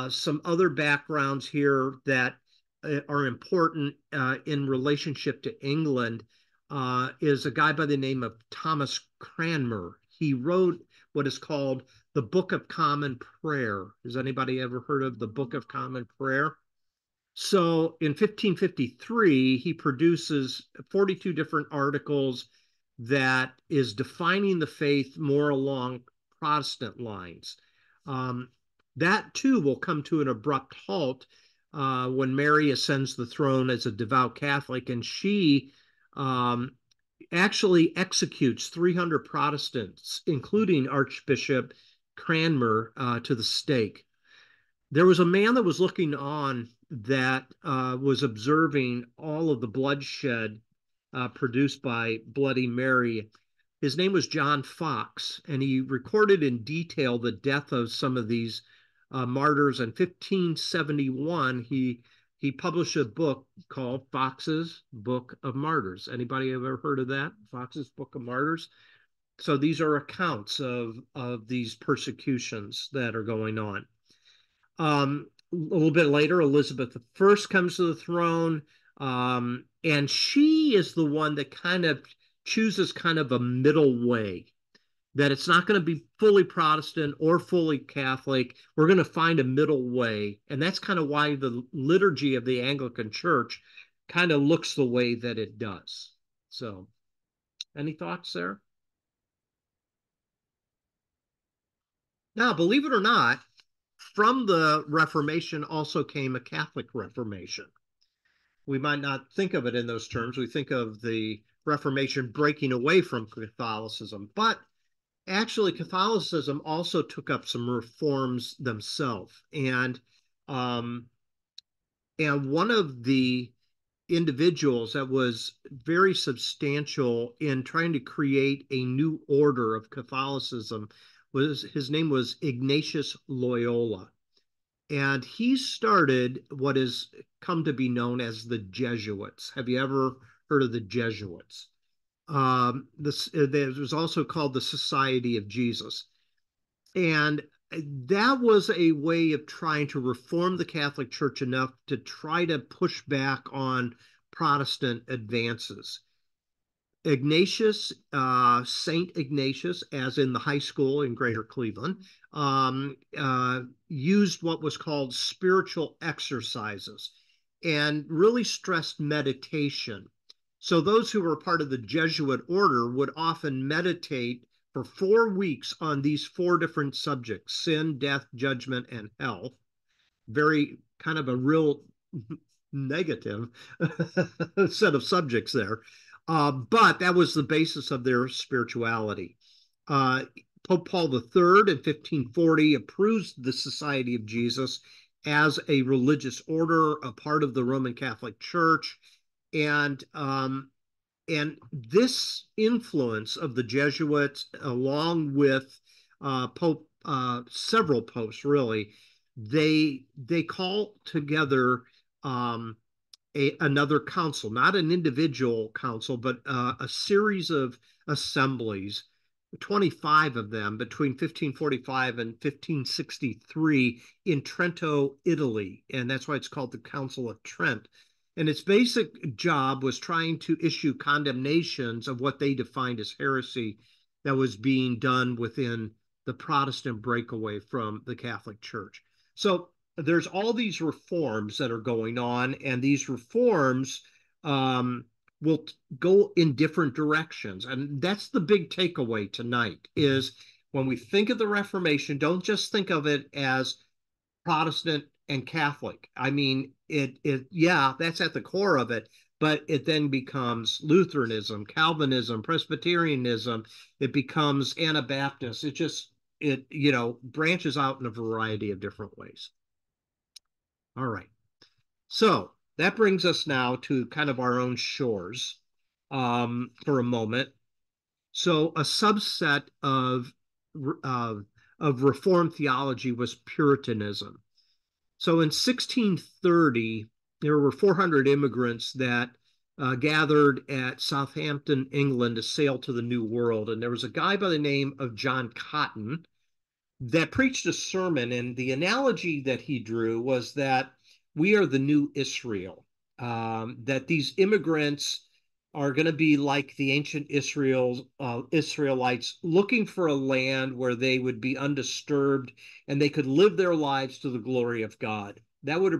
Some other backgrounds here that are important in relationship to England is a guy by the name of Thomas Cranmer. He wrote what is called the Book of Common Prayer. Has anybody ever heard of the Book of Common Prayer? So in 1553, he produces 42 different articles that is defining the faith more along Protestant lines. Um, that too will come to an abrupt halt when Mary ascends the throne as a devout Catholic, and she um, actually executes 300 Protestants, including Archbishop Cranmer, to the stake. There was a man that was looking on that was observing all of the bloodshed produced by Bloody Mary. His name was John Fox, and he recorded in detail the death of some of these martyrs. In 1571, he published a book called Fox's Book of Martyrs. Anybody ever heard of that? Fox's Book of Martyrs. So these are accounts of these persecutions that are going on. A little bit later, Elizabeth I comes to the throne, and she is the one that kind of chooses kind of a middle way, that it's not going to be fully Protestant or fully Catholic. We're going to find a middle way. And that's kind of why the liturgy of the Anglican Church kind of looks the way that it does. So, any thoughts there? Now, believe it or not, from the Reformation also came a Catholic Reformation. We might not think of it in those terms. We think of the Reformation breaking away from Catholicism, but actually Catholicism also took up some reforms themselves. Um, and one of the individuals that was very substantial in trying to create a new order of Catholicism was, his name was Ignatius Loyola. And he started what has come to be known as the Jesuits. Have you ever heard of the Jesuits? There was also called the Society of Jesus. And that was a way of trying to reform the Catholic Church enough to try to push back on Protestant advances. Ignatius, Saint Ignatius, as in the high school in Greater Cleveland, used what was called spiritual exercises and really stressed meditation. So those who were part of the Jesuit order would often meditate for 4 weeks on these 4 different subjects: sin, death, judgment, and hell. Very kind of a real negative set of subjects there. But that was the basis of their spirituality. Pope Paul III in 1540 approves the Society of Jesus as a religious order, a part of the Roman Catholic Church. And this influence of the Jesuits, along with several popes, really, they call together another council, not an individual council, but a series of assemblies, 25 of them between 1545 and 1563 in Trento, Italy. And that's why it's called the Council of Trent. And its basic job was trying to issue condemnations of what they defined as heresy that was being done within the Protestant breakaway from the Catholic Church. So there's all these reforms that are going on, and these reforms will go in different directions. And that's the big takeaway tonight, is when we think of the Reformation, don't just think of it as Protestant and Catholic. I mean, yeah, that's at the core of it, but it then becomes Lutheranism, Calvinism, Presbyterianism. It becomes Anabaptist. It branches out in a variety of different ways. All right. So that brings us now to kind of our own shores for a moment. So a subset of Reformed theology was Puritanism. So in 1630, there were 400 immigrants that gathered at Southampton, England, to sail to the New World. And there was a guy by the name of John Cotton that preached a sermon, and the analogy that he drew was that we are the new Israel, that these immigrants are going to be like the ancient Israelites, looking for a land where they would be undisturbed and they could live their lives to the glory of God. That would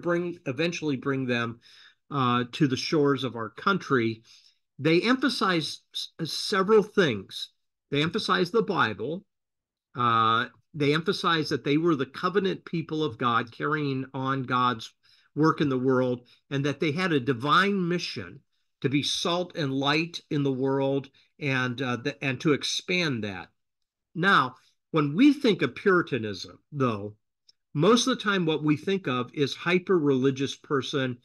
eventually bring them to the shores of our country. They emphasize several things. They emphasize the Bible. They emphasize that they were the covenant people of God, carrying on God's work in the world, and that they had a divine mission to be salt and light in the world, and to expand that. Now, when we think of Puritanism, though, most of the time what we think of is hyper-religious person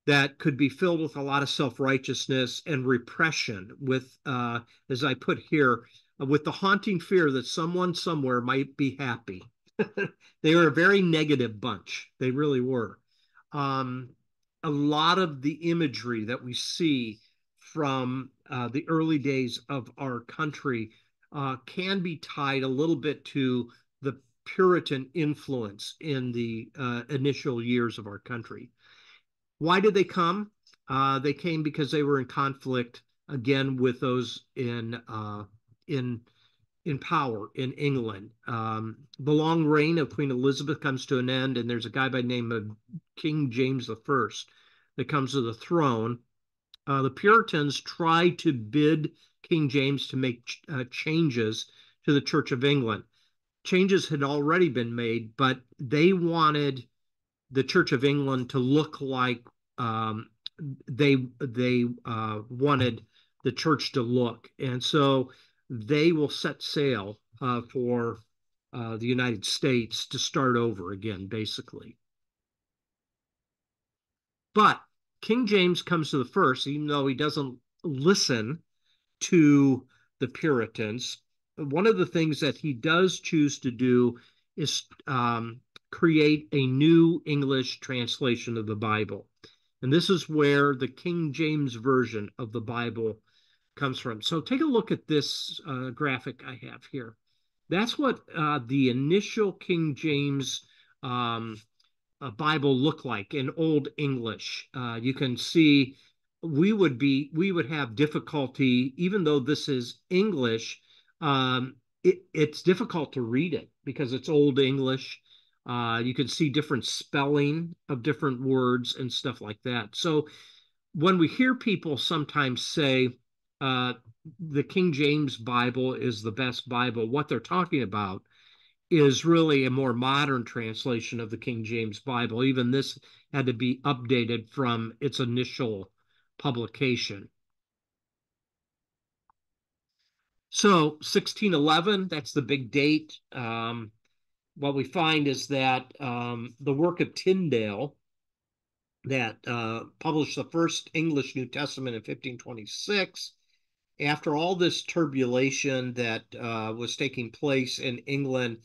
that could be filled with a lot of self-righteousness and repression with, as I put here, with the haunting fear that someone somewhere might be happy. They were a very negative bunch. They really were. Um, a lot of the imagery that we see from the early days of our country can be tied a little bit to the Puritan influence in the initial years of our country. Why did they come? They came because they were in conflict again with those in in power in England. The long reign of Queen Elizabeth comes to an end, and there's a guy by the name of King James I that comes to the throne. The Puritans tried to bid King James to make changes to the Church of England. Changes had already been made, but they wanted the Church of England to look like um, they wanted the church to look, and so they will set sail for the United States to start over again, basically. But King James comes to the first, even though he doesn't listen to the Puritans. One of the things that he does choose to do is create a new English translation of the Bible. And this is where the King James Version of the Bible comes from. So take a look at this graphic I have here. That's what the initial King James Bible look like in Old English. You can see we would have difficulty, even though this is English. It's difficult to read it because it's Old English. You can see different spelling of different words and stuff like that. So when we hear people sometimes say uh, the King James Bible is the best Bible, what they're talking about is really a more modern translation of the King James Bible. Even this had to be updated from its initial publication. So 1611, that's the big date. What we find is that the work of Tyndale, that published the first English New Testament in 1526, after all this turbulation that was taking place in England,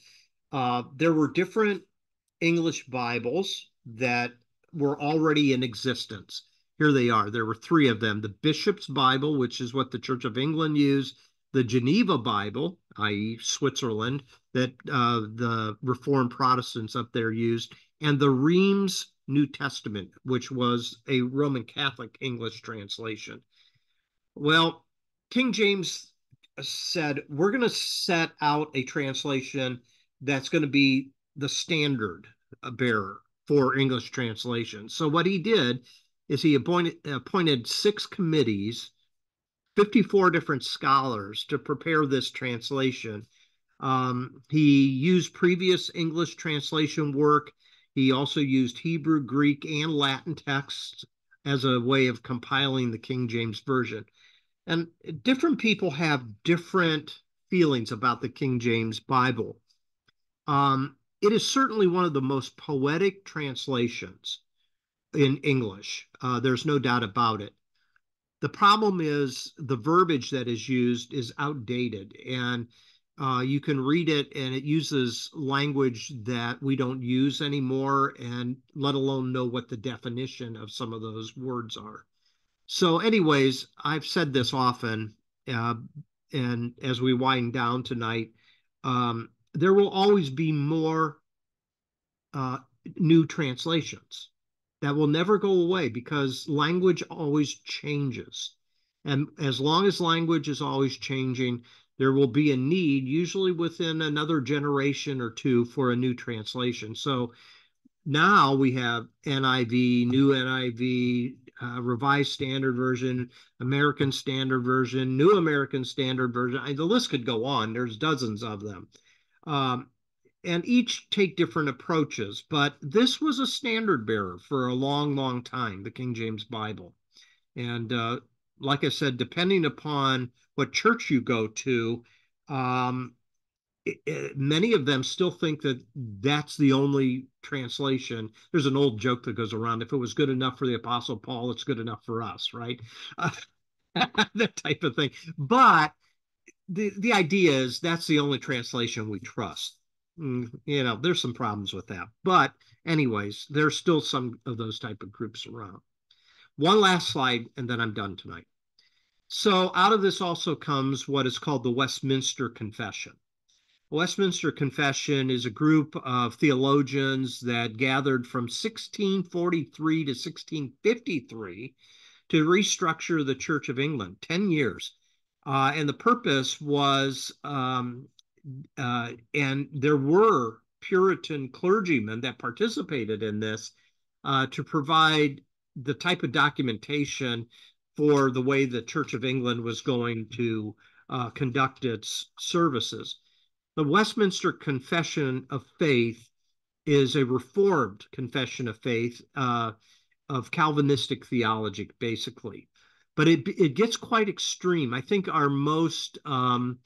there were different English Bibles that were already in existence. Here they are. There were three of them: the Bishop's Bible, which is what the Church of England used; the Geneva Bible, i.e., Switzerland, that the Reformed Protestants up there used; and the Reims New Testament, which was a Roman Catholic English translation. Well, King James said, we're going to set out a translation that's going to be the standard bearer for English translation. So what he did is he appointed 6 committees, 54 different scholars to prepare this translation. He used previous English translation work. He also used Hebrew, Greek, and Latin texts as a way of compiling the King James Version. And different people have different feelings about the King James Bible. It is certainly one of the most poetic translations in English. There's no doubt about it. The problem is the verbiage that is used is outdated, and you can read it and it uses language that we don't use anymore, and let alone know what the definition of some of those words are. So, anyways, I've said this often, uh, and as we wind down tonight, there will always be more uh, new translations. That will never go away because language always changes. And as long as language is always changing, there will be a need, usually within another generation or two, for a new translation. So now we have NIV, new NIV, Revised Standard Version, American Standard Version, New American Standard Version. The list could go on. There's dozens of them. Um, and each take different approaches. But this was a standard bearer for a long, long time, the King James Bible. And like I said, depending upon what church you go to, um, many of them still think that that's the only translation. There's an old joke that goes around: if it was good enough for the Apostle Paul, it's good enough for us, right? Uh, that type of thing. But the idea is that's the only translation we trust. There's some problems with that. But anyways, there's still some of those type of groups around. One last slide, and then I'm done tonight. So out of this also comes what is called the Westminster Confession. Westminster Confession is a group of theologians that gathered from 1643 to 1653 to restructure the Church of England, 10 years. And the purpose was, and there were Puritan clergymen that participated in this to provide the type of documentation for the way the Church of England was going to conduct its services. The Westminster Confession of Faith is a reformed confession of faith of Calvinistic theology, basically. But it gets quite extreme. I think our most some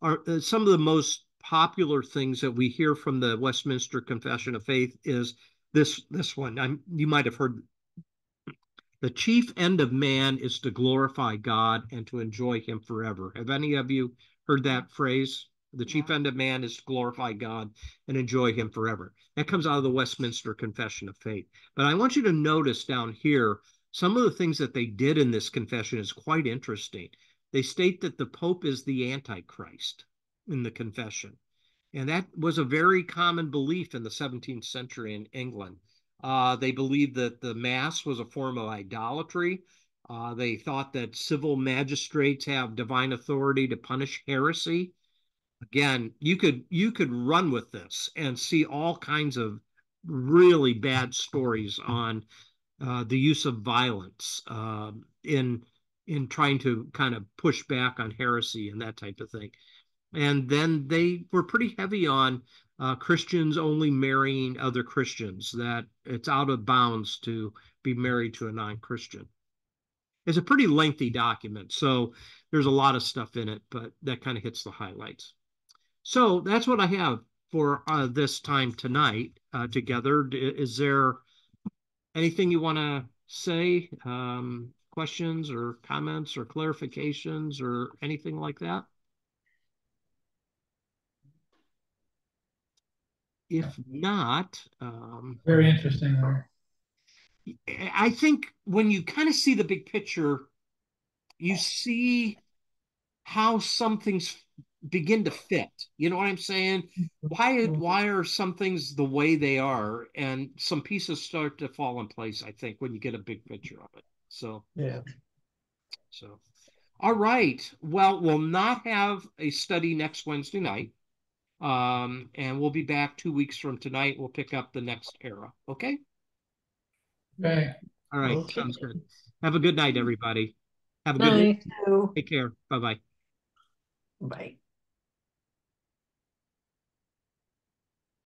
of the most popular things that we hear from the Westminster Confession of Faith is this one. You might have heard: the chief end of man is to glorify God and to enjoy him forever. Have any of you heard that phrase? The chief end of man is to glorify God and enjoy him forever. That comes out of the Westminster Confession of Faith. But I want you to notice down here, some of the things that they did in this confession is quite interesting. They state that the Pope is the Antichrist in the confession. And that was a very common belief in the 17th century in England. They believed that the Mass was a form of idolatry. They thought that civil magistrates have divine authority to punish heresy. Again, you could run with this and see all kinds of really bad stories on the use of violence in trying to kind of push back on heresy and that type of thing. And then they were pretty heavy on Christians only marrying other Christians, that it's out of bounds to be married to a non-Christian. It's a pretty lengthy document, so there's a lot of stuff in it, but that kind of hits the highlights. So that's what I have for this time tonight together. Is there anything you want to say, questions or comments or clarifications or anything like that? If not, Very interesting. I think when you kind of see the big picture, you see how some things begin to fit. You know what I'm saying? Why are some things the way they are, and some pieces start to fall in place, I think, when you get a big picture of it. So Yeah. So all right. Well, we'll not have a study next Wednesday night. And we'll be back 2 weeks from tonight. We'll pick up the next era. Okay? Okay. All right. Okay. Sounds good. Have a good night, everybody. Have a good Bye. week. Take care. Bye-bye. Bye.